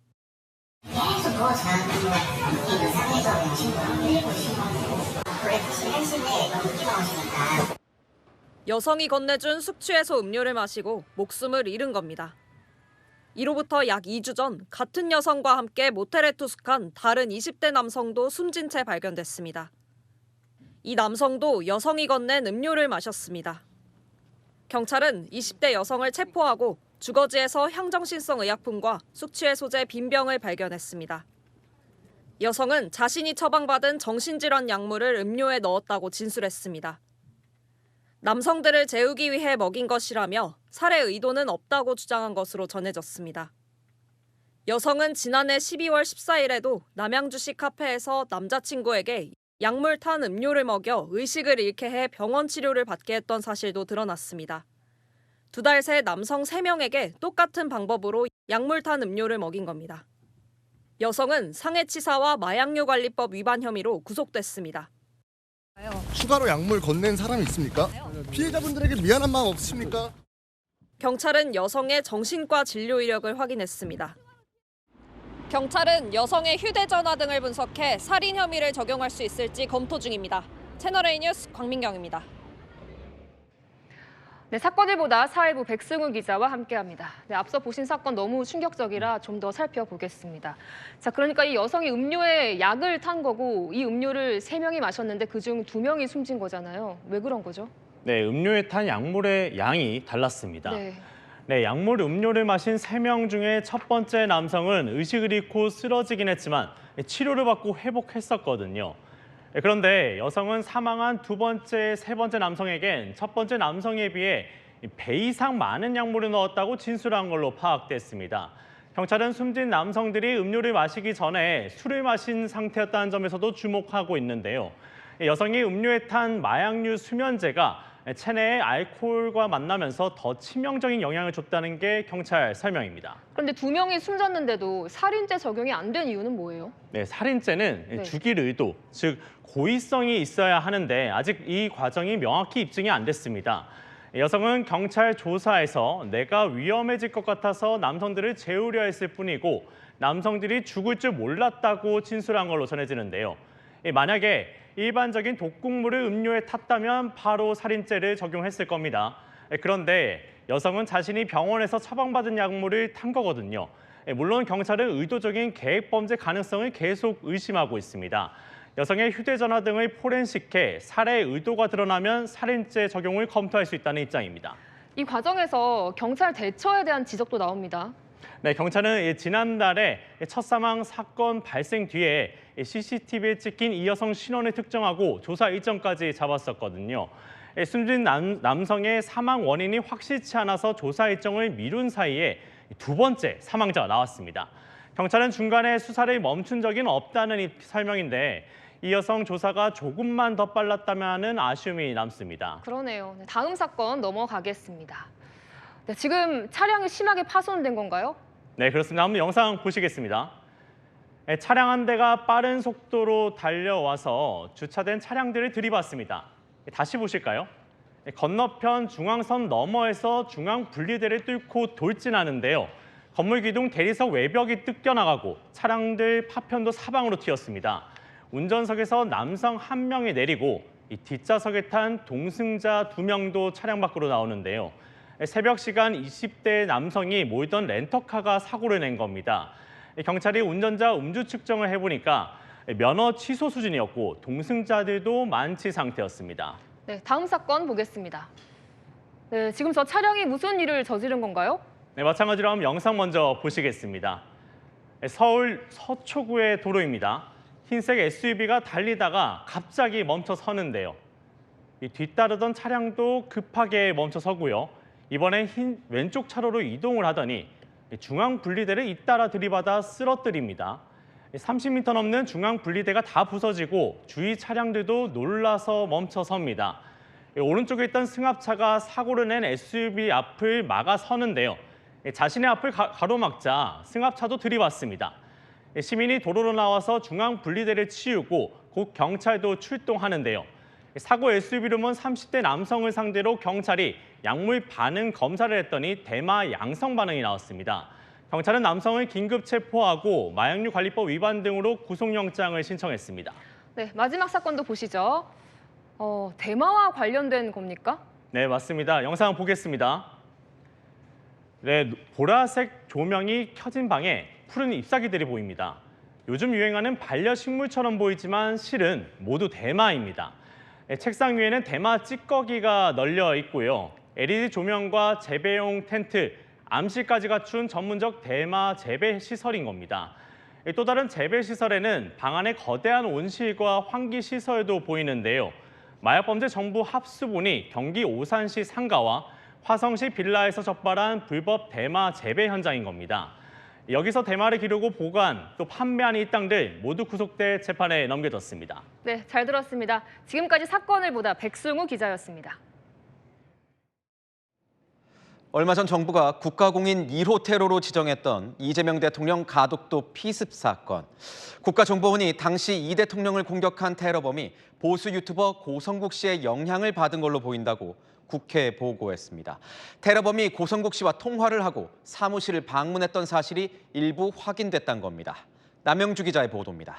여성이 건네준 숙취해소 음료를 마시고 목숨을 잃은 겁니다. 이로부터 약 2주 전 같은 여성과 함께 모텔에 투숙한 다른 20대 남성도 숨진 채 발견됐습니다. 이 남성도 여성이 건넨 음료를 마셨습니다. 경찰은 20대 여성을 체포하고 주거지에서 향정신성 의약품과 숙취해소제 빈병을 발견했습니다. 여성은 자신이 처방받은 정신질환 약물을 음료에 넣었다고 진술했습니다. 남성들을 재우기 위해 먹인 것이라며 살해 의도는 없다고 주장한 것으로 전해졌습니다. 여성은 지난해 12월 14일에도 남양주시 카페에서 남자친구에게 약물 탄 음료를 먹여 의식을 잃게 해 병원 치료를 받게 했던 사실도 드러났습니다. 2달 새 남성 3명에게 똑같은 방법으로 약물 탄 음료를 먹인 겁니다. 여성은 상해치사와 마약류관리법 위반 혐의로 구속됐습니다. 추가로 약물 건넨 사람이 있습니까? 피해자분들에게 미안한 마음 없으십니까? 경찰은 여성의 정신과 진료 이력을 확인했습니다. 경찰은 여성의 휴대전화 등을 분석해 살인 혐의를 적용할 수 있을지 검토 중입니다. 채널A 뉴스 광민경입니다. 네, 사건일보다 사회부 백승우 기자와 함께합니다. 네, 앞서 보신 사건 너무 충격적이라 좀 더 살펴보겠습니다. 자, 그러니까 이 여성이 음료에 약을 탄 거고 이 음료를 3명이 마셨는데 그중 2명이 숨진 거잖아요. 왜 그런 거죠? 네, 음료에 탄 약물의 양이 달랐습니다. 네, 약물 음료를 마신 3명 중에 첫 번째 남성은 의식을 잃고 쓰러지긴 했지만 치료를 받고 회복했었거든요. 그런데 여성은 사망한 2번째, 3번째 남성에겐 첫 번째 남성에 비해 배 이상 많은 약물을 넣었다고 진술한 걸로 파악됐습니다. 경찰은 숨진 남성들이 음료를 마시기 전에 술을 마신 상태였다는 점에서도 주목하고 있는데요. 여성이 음료에 탄 마약류 수면제가 체내의 알코올과 만나면서 더 치명적인 영향을 줬다는 게 경찰 설명입니다. 그런데 2명이 숨졌는데도 살인죄 적용이 안 된 이유는 뭐예요? 네, 살인죄는 죽일 의도, 즉 고의성이 있어야 하는데 아직 이 과정이 명확히 입증이 안 됐습니다. 여성은 경찰 조사에서 내가 위험해질 것 같아서 남성들을 재우려 했을 뿐이고 남성들이 죽을 줄 몰랐다고 진술한 걸로 전해지는데요. 만약에 일반적인 독극물을 음료에 탔다면 바로 살인죄를 적용했을 겁니다. 그런데 여성은 자신이 병원에서 처방받은 약물을 탄 거거든요. 물론 경찰은 의도적인 계획범죄 가능성을 계속 의심하고 있습니다. 여성의 휴대전화 등을 포렌식해 살해 의도가 드러나면 살인죄 적용을 검토할 수 있다는 입장입니다. 이 과정에서 경찰 대처에 대한 지적도 나옵니다. 네, 경찰은 지난달에 첫 사망 사건 발생 뒤에 CCTV에 찍힌 이 여성 신원을 특정하고 조사 일정까지 잡았었거든요. 숨진 남성의 사망 원인이 확실치 않아서 조사 일정을 미룬 사이에 2번째 사망자가 나왔습니다. 경찰은 중간에 수사를 멈춘 적은 없다는 설명인데 이 여성 조사가 조금만 더 빨랐다면 하는 아쉬움이 남습니다. 그러네요. 다음 사건 넘어가겠습니다. 네, 지금 차량이 심하게 파손된 건가요? 네, 그렇습니다. 한번 영상 보시겠습니다. 차량 한 대가 빠른 속도로 달려와서 주차된 차량들을 들이받습니다. 다시 보실까요? 건너편 중앙선 너머에서 중앙 분리대를 뚫고 돌진하는데요. 건물 기둥 대리석 외벽이 뜯겨나가고 차량들 파편도 사방으로 튀었습니다. 운전석에서 남성 1명이 내리고 이 뒷좌석에 탄 동승자 2명도 차량 밖으로 나오는데요. 새벽 시간 20대 남성이 몰던 렌터카가 사고를 낸 겁니다. 경찰이 운전자 음주 측정을 해보니까 면허 취소 수준이었고 동승자들도 만취 상태였습니다. 네, 다음 사건 보겠습니다. 네, 지금 저 차량이 무슨 일을 저지른 건가요? 네, 마찬가지로 한번 영상 먼저 보시겠습니다. 서울 서초구의 도로입니다. 흰색 SUV가 달리다가 갑자기 멈춰 서는데요. 이 뒤따르던 차량도 급하게 멈춰 서고요. 이번엔 왼쪽 차로로 이동을 하더니 중앙 분리대를 잇따라 들이받아 쓰러뜨립니다. 30m 넘는 중앙 분리대가 다 부서지고 주위 차량들도 놀라서 멈춰 섭니다. 오른쪽에 있던 승합차가 사고를 낸 SUV 앞을 막아 서는데요. 자신의 앞을 가로막자 승합차도 들이받습니다. 시민이 도로로 나와서 중앙 분리대를 치우고 곧 경찰도 출동하는데요. 사고 SUV를 몬 30대 남성을 상대로 경찰이 약물 반응 검사를 했더니 대마 양성 반응이 나왔습니다. 경찰은 남성을 긴급 체포하고 마약류 관리법 위반 등으로 구속영장을 신청했습니다. 네, 마지막 사건도 보시죠. 대마와 관련된 겁니까? 네, 맞습니다. 영상 보겠습니다. 네, 보라색 조명이 켜진 방에 푸른 잎사귀들이 보입니다. 요즘 유행하는 반려식물처럼 보이지만 실은 모두 대마입니다. 책상 위에는 대마 찌꺼기가 널려 있고요. LED 조명과 재배용 텐트, 암실까지 갖춘 전문적 대마 재배 시설인 겁니다. 또 다른 재배 시설에는 방 안에 거대한 온실과 환기 시설도 보이는데요. 마약범죄 정부 합수본이 경기 오산시 상가와 화성시 빌라에서 적발한 불법 대마 재배 현장인 겁니다. 여기서 대마를 기르고 보관, 또 판매한 이 땅들 모두 구속돼 재판에 넘겨졌습니다. 네, 잘 들었습니다. 지금까지 사건을 보다 백승우 기자였습니다. 얼마 전 정부가 국가공인 1호 테러로 지정했던 이재명 대통령 가덕도 피습 사건. 국가정보원이 당시 이 대통령을 공격한 테러범이 보수 유튜버 고성국 씨의 영향을 받은 걸로 보인다고 국회에 보고했습니다. 테러범이 고성국 씨와 통화를 하고 사무실을 방문했던 사실이 일부 확인됐다는 겁니다. 남영주 기자의 보도입니다.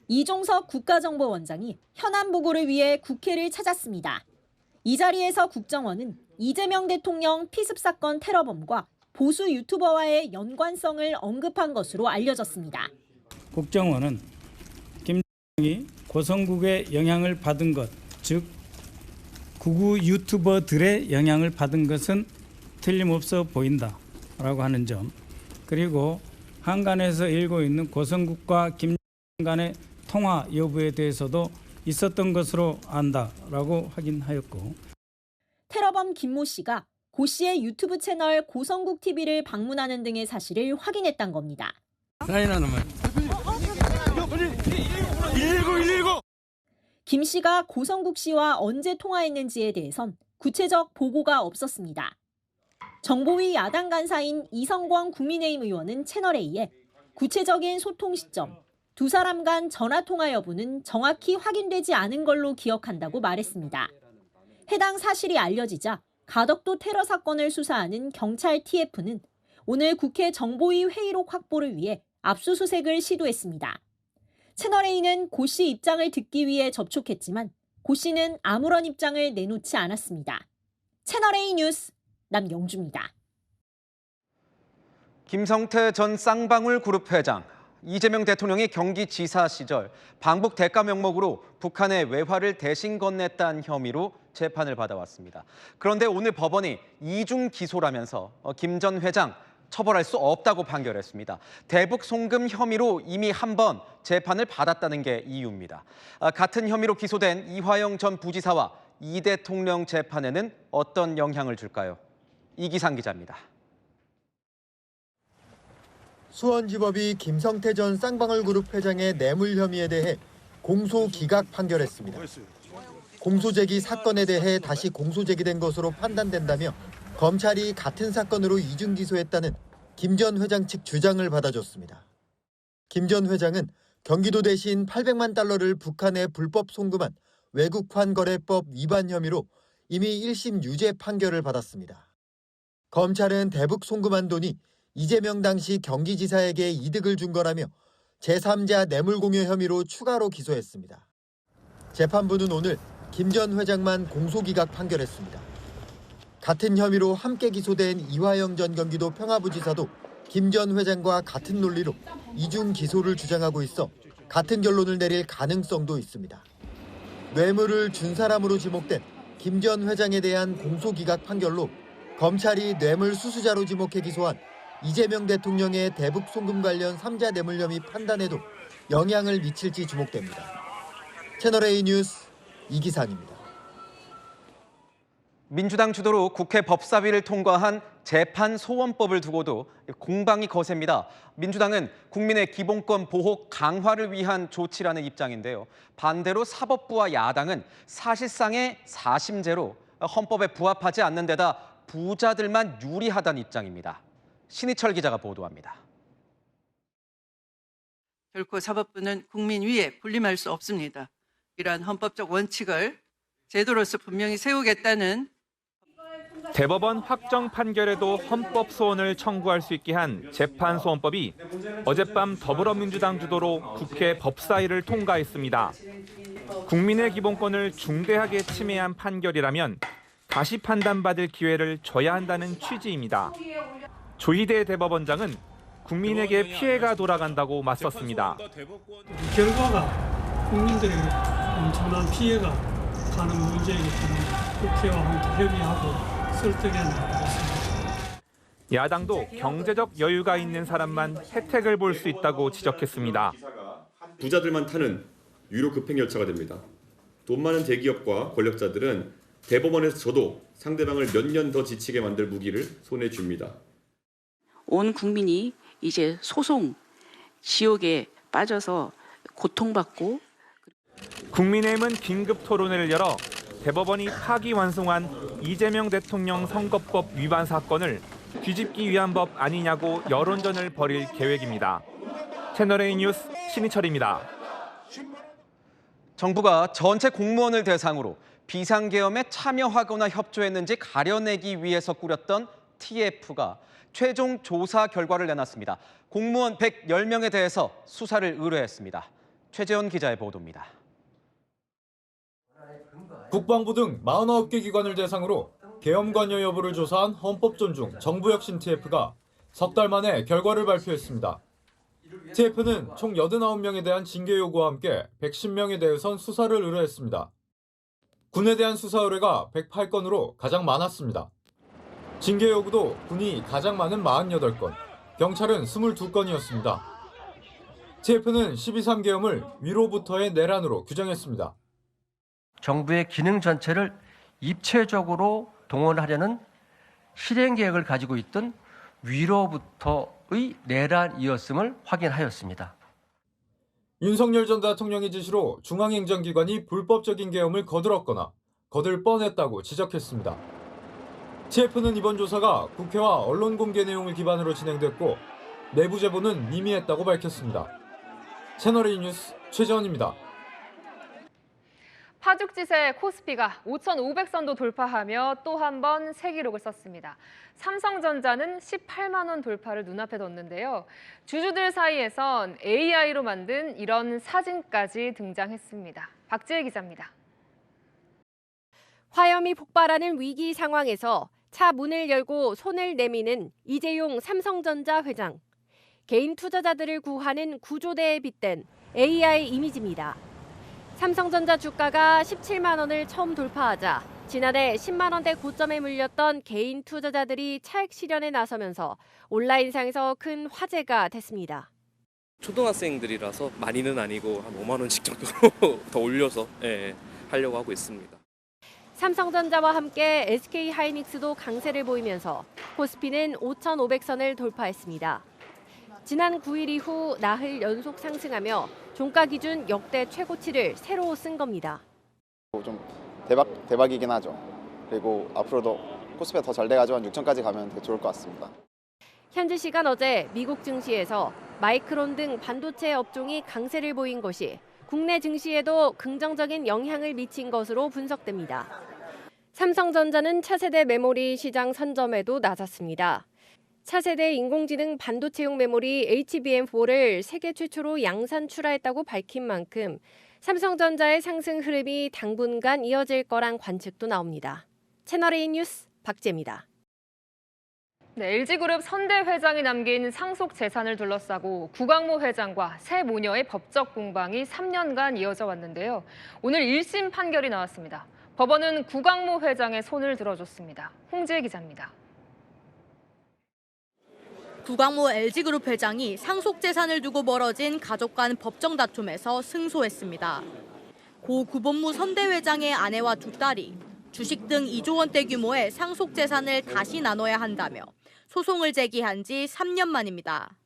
이종석 국가정보원장이 현안 보고를 위해 국회를 찾았습니다. 이 자리에서 국정원은 이재명 대통령 피습 사건 테러범과 보수 유튜버와의 연관성을 언급한 것으로 알려졌습니다. 국정원은 김정이 고성국의 영향을 받은 것, 즉 극우 유튜버들의 영향을 받은 것은 틀림없어 보인다라고 하는 점, 그리고 한간에서 일고 있는 고성국과 김 간의 통화 여부에 대해서도 있었던 것으로 안다라고 확인하였고, 테러범 김모 씨가 고 씨의 유튜브 채널 고성국 TV를 방문하는 등의 사실을 확인했단 겁니다. 김 씨가 고성국 씨와 언제 통화했는지에 대해선 구체적 보고가 없었습니다. 정보위 야당 간사인 이성광 국민의힘 의원은 채널A에 구체적인 소통 시점, 두 사람 간 전화 통화 여부는 정확히 확인되지 않은 걸로 기억한다고 말했습니다. 해당 사실이 알려지자 가덕도 테러 사건을 수사하는 경찰 TF는 오늘 국회 정보위 회의록 확보를 위해 압수수색을 시도했습니다. 채널A는 고 씨 입장을 듣기 위해 접촉했지만 고 씨는 아무런 입장을 내놓지 않았습니다. 채널A 뉴스 남영주입니다. 김성태 전 쌍방울 그룹 회장. 이재명 대통령이 경기지사 시절 방북 대가 명목으로 북한에 외화를 대신 건넸다는 혐의로 재판을 받아왔습니다. 그런데 오늘 법원이 이중 기소라면서 김 전 회장 처벌할 수 없다고 판결했습니다. 대북 송금 혐의로 이미 한 번 재판을 받았다는 게 이유입니다. 같은 혐의로 기소된 이화영 전 부지사와 이 대통령 재판에는 어떤 영향을 줄까요? 이기상 기자입니다. 수원지법이 김성태 전 쌍방울 그룹 회장의 뇌물 혐의에 대해 공소 기각 판결했습니다. 공소 제기 사건에 대해 다시 공소 제기된 것으로 판단된다며 검찰이 같은 사건으로 이중 기소했다는 김 전 회장 측 주장을 받아줬습니다. 김 전 회장은 경기도 대신 $800만 달러를 북한에 불법 송금한 외국환거래법 위반 혐의로 이미 1심 유죄 판결을 받았습니다. 검찰은 대북 송금한 돈이 이재명 당시 경기지사에게 이득을 준 거라며 제3자 뇌물공여 혐의로 추가로 기소했습니다. 재판부는 오늘 김 전 회장만 공소기각 판결했습니다. 같은 혐의로 함께 기소된 이화영 전 경기도 평화부지사도 김 전 회장과 같은 논리로 이중 기소를 주장하고 있어 같은 결론을 내릴 가능성도 있습니다. 뇌물을 준 사람으로 지목된 김 전 회장에 대한 공소기각 판결로 검찰이 뇌물 수수자로 지목해 기소한 이재명 대통령의 대북 송금 관련 3자 뇌물 혐의 판단에도 영향을 미칠지 주목됩니다. 채널A 뉴스 이기상입니다. 민주당 주도로 국회 법사위를 통과한 재판소원법을 두고도 공방이 거셉니다. 민주당은 국민의 기본권 보호 강화를 위한 조치라는 입장인데요. 반대로 사법부와 야당은 사실상의 사심제로 헌법에 부합하지 않는 데다 부자들만 유리하다는 입장입니다. 신희철 기자가 보도합니다. 결코 사법부는 국민 위에 군림할 수 없습니다. 이러한 헌법적 원칙을 제도로서 분명히 세우겠다는 대법원 확정 판결에도 헌법 소원을 청구할 수 있게 한 재판소원법이 어젯밤 더불어민주당 주도로 국회 법사위를 통과했습니다. 국민의 기본권을 중대하게 침해한 판결이라면 다시 판단받을 기회를 줘야 한다는 취지입니다. 조희대 대법원장은 국민에게 피해가 돌아간다고 맞섰습니다. 결과가 국민들에게 엄청난 피해가 가는 문제이기 때문에 국회와 함께 협의하고 설득해 나가겠습니다. 야당도 경제적 여유가 있는 사람만 혜택을 볼 수 있다고 지적했습니다. 부자들만 타는 유료 급행열차가 됩니다. 돈 많은 대기업과 권력자들은 대법원에서 져도 상대방을 몇 년 더 지치게 만들 무기를 손에 쥡니다. 온 국민이 이제 소송 지옥에 빠져서 고통받고 국민의힘은 긴급 토론회를 열어 대법원이 파기환송한 이재명 대통령 선거법 위반 사건을 뒤집기 위한 법 아니냐고 여론전을 벌일 계획입니다. 채널A 뉴스 신희철입니다. 정부가 전체 공무원을 대상으로 비상계엄에 참여하거나 협조했는지 가려내기 위해서 꾸렸던 TF가 최종 조사 결과를 내놨습니다. 공무원 110명에 대해서 수사를 의뢰했습니다. 최재원 기자의 보도입니다. 국방부 등 49개 기관을 대상으로 계엄 관여 여부를 조사한 헌법존중 정부혁신 TF가 석 달 만에 결과를 발표했습니다. TF는 총 89명에 대한 징계 요구와 함께 110명에 대해선 수사를 의뢰했습니다. 군에 대한 수사 의뢰가 108건으로 가장 많았습니다. 징계 요구도 군이 가장 많은 48건, 경찰은 22건이었습니다. TF는 12.3 계엄을 위로부터의 내란으로 규정했습니다. 정부의 기능 전체를 입체적으로 동원하려는 실행 계획을 가지고 있던 위로부터의 내란이었음을 확인하였습니다. 윤석열 전 대통령의 지시로 중앙행정기관이 불법적인 계엄을 거들었거나 거들 뻔했다고 지적했습니다. TF는 이번 조사가 국회와 언론 공개 내용을 기반으로 진행됐고 내부 제보는 미미했다고 밝혔습니다. 채널A 뉴스 최재원입니다. 파죽지세 코스피가 5,500선도 돌파하며 또 한 번 새 기록을 썼습니다. 삼성전자는 18만 원 돌파를 눈앞에 뒀는데요. 주주들 사이에선 AI로 만든 이런 사진까지 등장했습니다. 박지혜 기자입니다. 화염이 폭발하는 위기 상황에서 차 문을 열고 손을 내미는 이재용 삼성전자 회장. 개인 투자자들을 구하는 구조대에 빗댄 AI 이미지입니다. 삼성전자 주가가 17만 원을 처음 돌파하자 지난해 10만 원대 고점에 물렸던 개인 투자자들이 차익 실현에 나서면서 온라인상에서 큰 화제가 됐습니다. 초등학생들이라서 많이는 아니고 한 5만 원씩 정도로 더 올려서 하려고 하고 있습니다. 삼성전자와 함께 SK하이닉스도 강세를 보이면서 코스피는 5,500선을 돌파했습니다. 지난 9일 이후 나흘 연속 상승하며 종가 기준 역대 최고치를 새로 쓴 겁니다. 좀 대박이긴 하죠. 그리고 앞으로도 코스피가 더 잘 돼가지고 한 6천까지 가면 되게 좋을 것 같습니다. 현지 시간 어제 미국 증시에서 마이크론 등 반도체 업종이 강세를 보인 것이 국내 증시에도 긍정적인 영향을 미친 것으로 분석됩니다. 삼성전자는 차세대 메모리 시장 선점에도 나섰습니다. 차세대 인공지능 반도체용 메모리 HBM4를 세계 최초로 양산 출하했다고 밝힌 만큼 삼성전자의 상승 흐름이 당분간 이어질 거란 관측도 나옵니다. 채널A 뉴스 박재입니다. 네, LG그룹 선대 회장이 남긴 상속 재산을 둘러싸고 구광모 회장과 새 모녀의 법적 공방이 3년간 이어져 왔는데요. 오늘 1심 판결이 나왔습니다. 법원은 구광모 회장의 손을 들어줬습니다. 홍지혜 기자입니다. 구광모 LG그룹 회장이 상속 재산을 두고 벌어진 가족 간 법정 다툼에서 승소했습니다. 고 구본무 선대 회장의 아내와 두 딸이 주식 등 2조 원대 규모의 상속 재산을 다시 나눠야 한다며 소송을 제기한 지 3년 만입니다.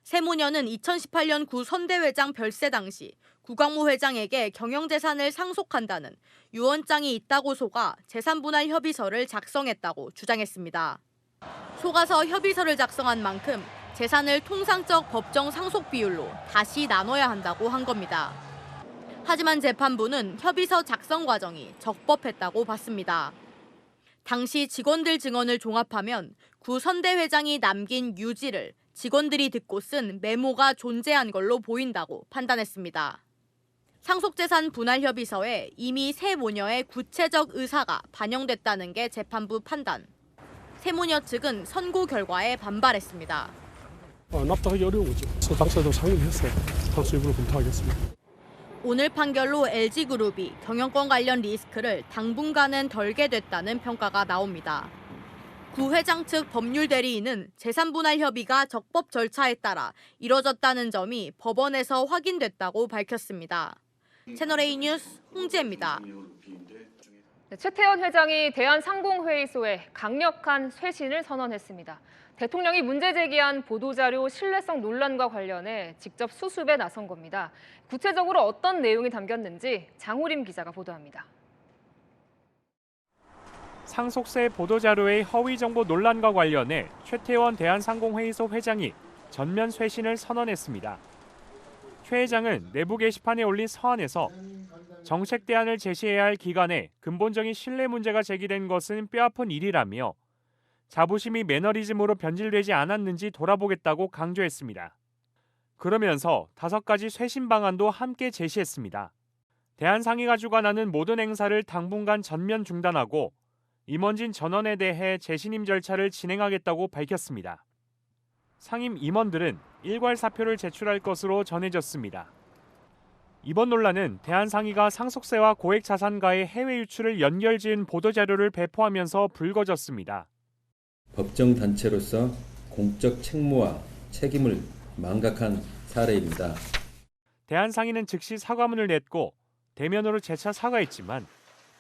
새 모녀는 2018년 구 선대 회장 별세 당시 구광모 회장에게 경영재산을 상속한다는 유언장이 있다고 속아 재산분할 협의서를 작성했다고 주장했습니다. 속아서 협의서를 작성한 만큼 재산을 통상적 법정 상속 비율로 다시 나눠야 한다고 한 겁니다. 하지만 재판부는 협의서 작성 과정이 적법했다고 봤습니다. 당시 직원들 증언을 종합하면 구 선대 회장이 남긴 유지를 직원들이 듣고 쓴 메모가 존재한 걸로 보인다고 판단했습니다. 상속재산 분할 협의서에 이미 새 모녀의 구체적 의사가 반영됐다는 게 재판부 판단. 새 모녀 측은 선고 결과에 반발했습니다. 납득하기 어려운 거죠. 당사자도 상의했어요. 당수 일부러 검토하겠습니다. 오늘 판결로 LG그룹이 경영권 관련 리스크를 당분간은 덜게 됐다는 평가가 나옵니다. 구 회장 측 법률 대리인은 재산분할 협의가 적법 절차에 따라 이뤄졌다는 점이 법원에서 확인됐다고 밝혔습니다. 채널A 뉴스 홍지혜입니다. 최태원 회장이 대한상공회의소에 강력한 쇄신을 선언했습니다. 대통령이 문제 제기한 보도자료 신뢰성 논란과 관련해 직접 수습에 나선 겁니다. 구체적으로 어떤 내용이 담겼는지 장호림 기자가 보도합니다. 상속세 보도자료의 허위 정보 논란과 관련해 최태원 대한상공회의소 회장이 전면 쇄신을 선언했습니다. 최 회장은 내부 게시판에 올린 서한에서 정책 대안을 제시해야 할 기관에 근본적인 신뢰 문제가 제기된 것은 뼈아픈 일이라며 자부심이 매너리즘으로 변질되지 않았는지 돌아보겠다고 강조했습니다. 그러면서 5가지 쇄신 방안도 함께 제시했습니다. 대한상의가 주관하는 모든 행사를 당분간 전면 중단하고 임원진 전원에 대해 재신임 절차를 진행하겠다고 밝혔습니다. 상임 임원들은 일괄 사표를 제출할 것으로 전해졌습니다. 이번 논란은 대한상의가 상속세와 고액 자산가의 해외 유출을 연결지은 보도자료를 배포하면서 불거졌습니다. 법정 단체로서 공적 책무와 책임을 망각한 사례입니다. 대한상의는 즉시 사과문을 냈고 대면으로 재차 사과했지만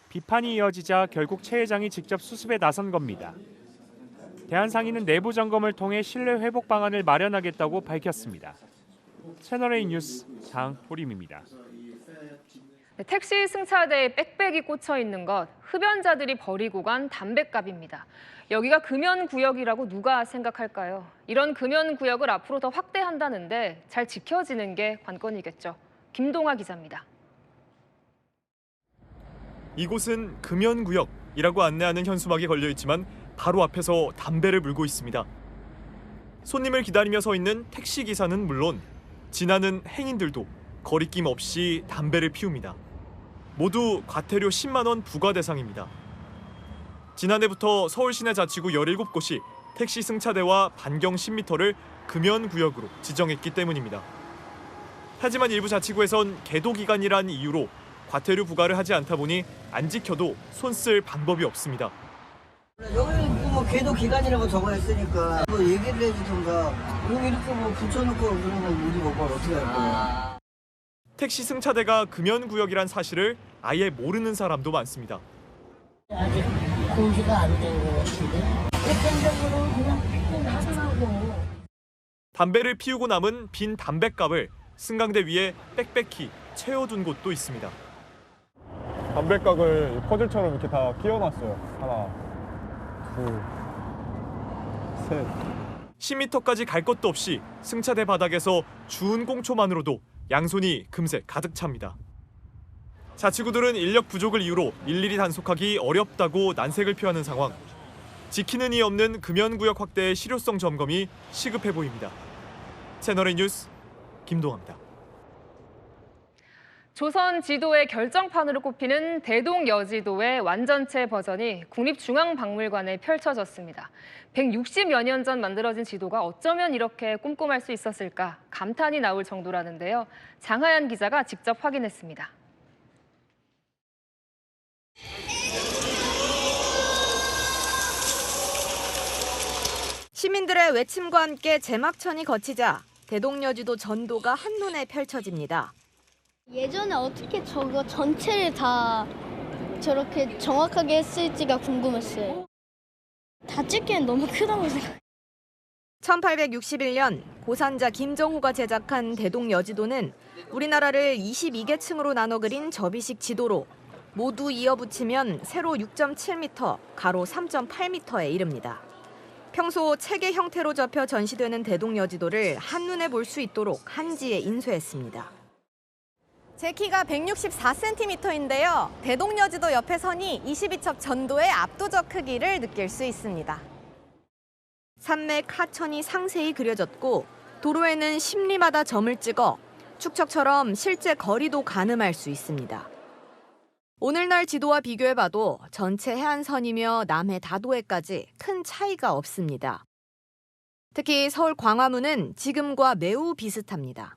비판이 이어지자 결국 최 회장이 직접 수습에 나선 겁니다. 대한상의는 내부 점검을 통해 신뢰 회복 방안을 마련하겠다고 밝혔습니다. 채널A 뉴스 장호림입니다. 택시 승차대에 빽빽이 꽂혀 있는 것, 흡연자들이 버리고 간 담뱃갑입니다. 여기가 금연구역이라고 누가 생각할까요? 이런 금연구역을 앞으로 더 확대한다는데 잘 지켜지는 게 관건이겠죠. 김동아 기자입니다. 이곳은 금연구역이라고 안내하는 현수막이 걸려있지만 바로 앞에서 담배를 물고 있습니다. 손님을 기다리며 서 있는 택시기사는 물론 지나는 행인들도 거리낌 없이 담배를 피웁니다. 모두 과태료 10만 원 부과 대상입니다. 지난해부터 서울시내 자치구 17곳이 택시 승차대와 반경 10m를 금연구역으로 지정했기 때문입니다. 하지만 일부 자치구에선 계도기간이란 이유로 과태료 부과를 하지 않다 보니 안 지켜도 손 쓸 방법이 없습니다. 여기는 뭐 계도 기간이라고 적어있으니까 뭐 얘기를 해주던가 여기 이렇게 뭐 붙여놓고 그러면 우리 뭘 어떻게 할 거야. 택시 승차대가 금연구역이란 사실을 아예 모르는 사람도 많습니다. 아직 공지가 안 된 것 같은데 일반적으로 그냥 하더라고. 담배를 피우고 남은 빈 담뱃갑을 승강대 위에 빽빽히 채워둔 곳도 있습니다. 담뱃각을 퍼즐처럼 이렇게 다 끼워놨어요. 하나, 둘, 셋. 10m까지 갈 것도 없이 승차대 바닥에서 주운 꽁초만으로도 양손이 금세 가득 찹니다. 자치구들은 인력 부족을 이유로 일일이 단속하기 어렵다고 난색을 표하는 상황. 지키는 이 없는 금연구역 확대의 실효성 점검이 시급해 보입니다. 채널A 뉴스 김동아입니다. 조선 지도의 결정판으로 꼽히는 대동여지도의 완전체 버전이 국립중앙박물관에 펼쳐졌습니다. 160여 년 전 만들어진 지도가 어쩌면 이렇게 꼼꼼할 수 있었을까 감탄이 나올 정도라는데요. 장하연 기자가 직접 확인했습니다. 시민들의 외침과 함께 제막천이 거치자 대동여지도 전도가 한눈에 펼쳐집니다. 예전에 어떻게 저거 전체를 다 저렇게 정확하게 했을지가 궁금했어요. 다 찍기엔 너무 크다고 생각해요. 1861년 고산자 김정호가 제작한 대동여지도는 우리나라를 22계층으로 나눠 그린 접이식 지도로 모두 이어붙이면 세로 6.7m, 가로 3.8m에 이릅니다. 평소 책의 형태로 접혀 전시되는 대동여지도를 한눈에 볼 수 있도록 한지에 인쇄했습니다. 제 키가 164cm인데요. 대동여지도 옆에 서니 22척 전도의 압도적 크기를 느낄 수 있습니다. 산맥 하천이 상세히 그려졌고 도로에는 심리마다 점을 찍어 축척처럼 실제 거리도 가늠할 수 있습니다. 오늘날 지도와 비교해봐도 전체 해안선이며 남해 다도해까지 큰 차이가 없습니다. 특히 서울 광화문은 지금과 매우 비슷합니다.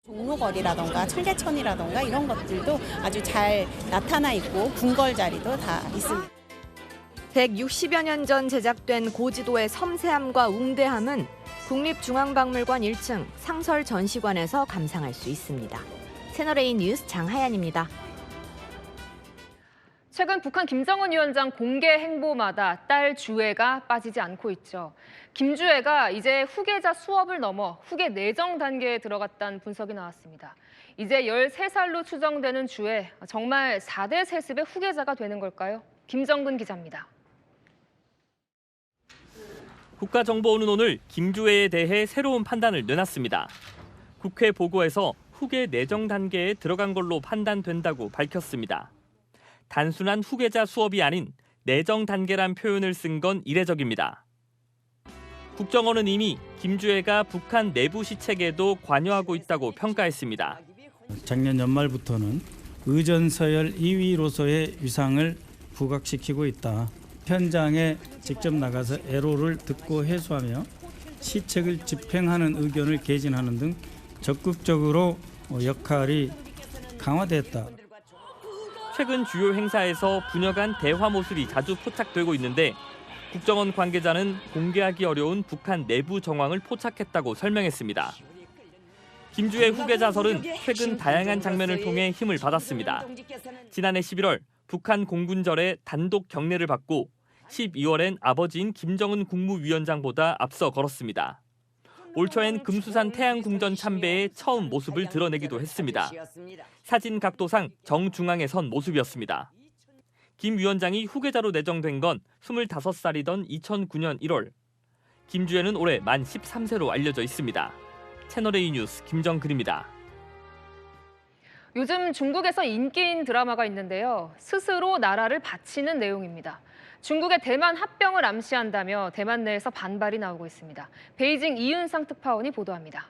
종로거리라던가 청계천이라던가 이런 것들도 아주 잘 나타나 있고 궁궐 자리도 다 있습니다. 160여 년 전 제작된 고지도의 섬세함과 웅대함은 국립중앙박물관 1층 상설 전시관에서 감상할 수 있습니다. 채널A 뉴스 장하연입니다. 최근 북한 김정은 위원장 공개 행보마다 딸 주애가 빠지지 않고 있죠. 김주애가 이제 후계자 수업을 넘어 후계 내정 단계에 들어갔다는 분석이 나왔습니다. 이제 13살로 추정되는 주애, 정말 4대 세습의 후계자가 되는 걸까요? 김정근 기자입니다. 국가정보원은 오늘 김주애에 대해 새로운 판단을 내놨습니다. 국회 보고에서 후계 내정 단계에 들어간 걸로 판단된다고 밝혔습니다. 단순한 후계자 수업이 아닌 내정 단계란 표현을 쓴 건 이례적입니다. 국정원은 이미 김주애가 북한 내부 시책에도 관여하고 있다고 평가했습니다. 작년 연말부터는 의전서열 2위로서의 위상을 부각시키고 있다. 현장에 직접 나가서 애로를 듣고 해소하며 시책을 집행하는 의견을 개진하는 등 적극적으로 역할이 강화됐다. 최근 주요 행사에서 분여간 대화 모습이 자주 포착되고 있는데 국정원 관계자는 공개하기 어려운 북한 내부 정황을 포착했다고 설명했습니다. 김주애 후계자설은 최근 다양한 장면을 통해 힘을 받았습니다. 지난해 11월 북한 공군절에 단독 경례를 받고 12월엔 아버지인 김정은 국무위원장보다 앞서 걸었습니다. 올 초엔 금수산 태양궁전 참배에 처음 모습을 드러내기도 했습니다. 사진 각도상 정중앙에 선 모습이었습니다. 김 위원장이 후계자로 내정된 건 25살이던 2009년 1월. 김주애는 올해 만 13세로 알려져 있습니다. 채널A 뉴스 김정근입니다. 요즘 중국에서 인기인 드라마가 있는데요. 스스로 나라를 바치는 내용입니다. 중국의 대만 합병을 암시한다며 대만 내에서 반발이 나오고 있습니다. 베이징 이윤상 특파원이 보도합니다.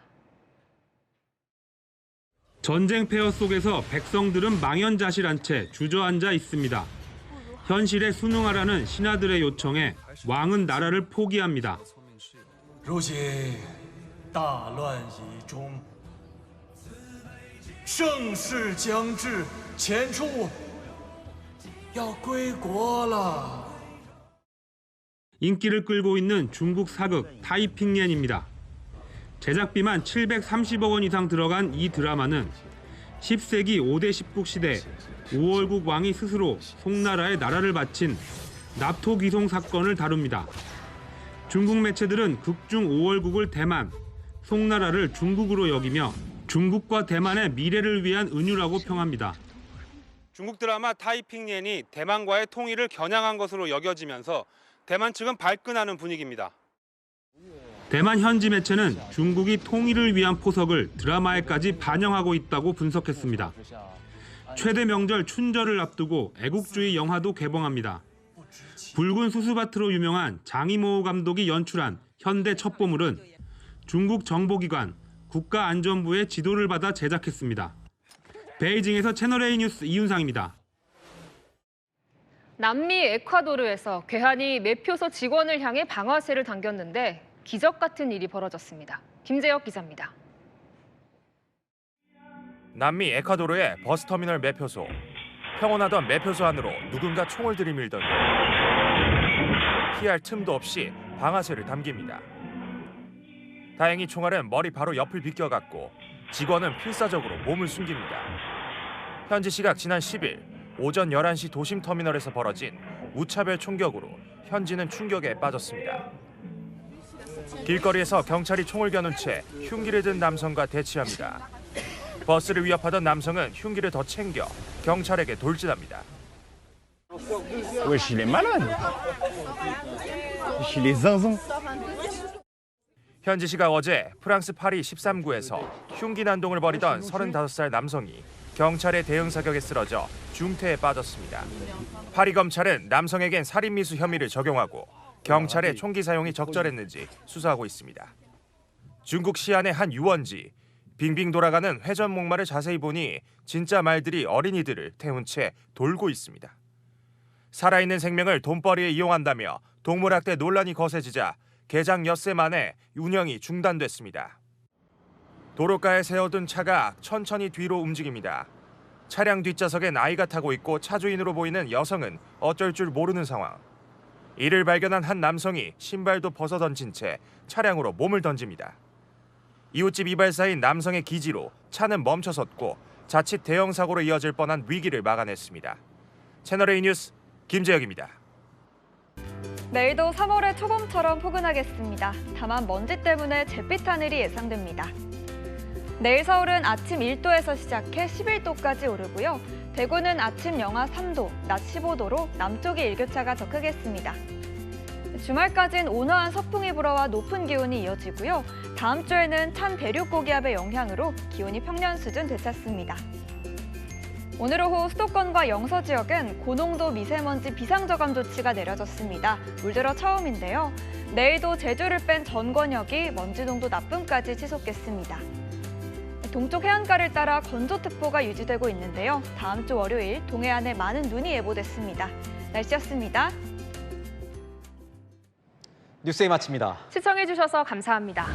전쟁 폐허 속에서 백성들은 망연자실한 채 주저앉아 있습니다. 현실에 순응하라는 신하들의 요청에 왕은 나라를 포기합니다. 如今大乱已终，盛世将至，前出要归国了。 인기를 끌고 있는 중국 사극 타이핑리엔입니다. 제작비만 730억 원 이상 들어간 이 드라마는 10세기 5대 10국 시대 우월국 왕이 스스로 송나라에 나라를 바친 납토기송 사건을 다룹니다. 중국 매체들은 극중 5월국을 대만, 송나라를 중국으로 여기며 중국과 대만의 미래를 위한 은유라고 평합니다. 중국 드라마 타이핑리엔이 대만과의 통일을 겨냥한 것으로 여겨지면서 대만 측은 발끈하는 분위기입니다. 대만 현지 매체는 중국이 통일을 위한 포석을 드라마에까지 반영하고 있다고 분석했습니다. 최대 명절 춘절을 앞두고 애국주의 영화도 개봉합니다. 붉은 수수바트로 유명한 장이모 감독이 연출한 현대 첩보물은 중국 정보기관 국가안전부의 지도를 받아 제작했습니다. 베이징에서 채널A 뉴스 이윤상입니다. 남미 에콰도르에서 괴한이 매표소 직원을 향해 방아쇠를 당겼는데 기적 같은 일이 벌어졌습니다. 김재혁 기자입니다. 남미 에콰도르의 버스터미널 매표소. 평온하던 매표소 안으로 누군가 총을 들이밀더니 피할 틈도 없이 방아쇠를 당깁니다. 다행히 총알은 머리 바로 옆을 비껴갔고 직원은 필사적으로 몸을 숨깁니다. 현지 시각 지난 10일 오전 11시 도심 터미널에서 벌어진 무차별 총격으로 현지는 충격에 빠졌습니다. 길거리에서 경찰이 총을 겨눈 채 흉기를 든 남성과 대치합니다. 버스를 위협하던 남성은 흉기를 더 챙겨 경찰에게 돌진합니다. 현지 시각 어제 프랑스 파리 13구에서 흉기 난동을 벌이던 35살 남성이 경찰의 대응 사격에 쓰러져 중태에 빠졌습니다. 파리 검찰은 남성에겐 살인미수 혐의를 적용하고 경찰의 총기 사용이 적절했는지 수사하고 있습니다. 중국 시안의 한 유원지. 빙빙 돌아가는 회전 목마를 자세히 보니 진짜 말들이 어린이들을 태운 채 돌고 있습니다. 살아있는 생명을 돈벌이에 이용한다며 동물학대 논란이 거세지자 개장 엿새 만에 운영이 중단됐습니다. 도로가에 세워둔 차가 천천히 뒤로 움직입니다. 차량 뒷좌석엔 아이가 타고 있고 차주인으로 보이는 여성은 어쩔 줄 모르는 상황. 이를 발견한 한 남성이 신발도 벗어 던진 채 차량으로 몸을 던집니다. 이웃집 이발사인 남성의 기지로 차는 멈춰섰고 자칫 대형 사고로 이어질 뻔한 위기를 막아냈습니다. 채널A 뉴스 김재혁입니다. 내일도 3월의 초봄처럼 포근하겠습니다. 다만 먼지 때문에 잿빛 하늘이 예상됩니다. 내일 서울은 아침 1도에서 시작해 11도까지 오르고요. 대구는 아침 영하 3도, 낮 15도로 남쪽이 일교차가 더 크겠습니다. 주말까지는 온화한 서풍이 불어와 높은 기온이 이어지고요. 다음 주에는 찬 대륙 고기압의 영향으로 기온이 평년 수준 되찾습니다. 오늘 오후 수도권과 영서 지역은 고농도 미세먼지 비상저감 조치가 내려졌습니다. 올 들어 처음인데요. 내일도 제주를 뺀 전권역이 먼지 농도 나쁨까지 치솟겠습니다. 동쪽 해안가를 따라 건조특보가 유지되고 있는데요. 다음 주 월요일 동해안에 많은 눈이 예보됐습니다. 날씨였습니다. 뉴스에 마칩니다. 시청해주셔서 감사합니다.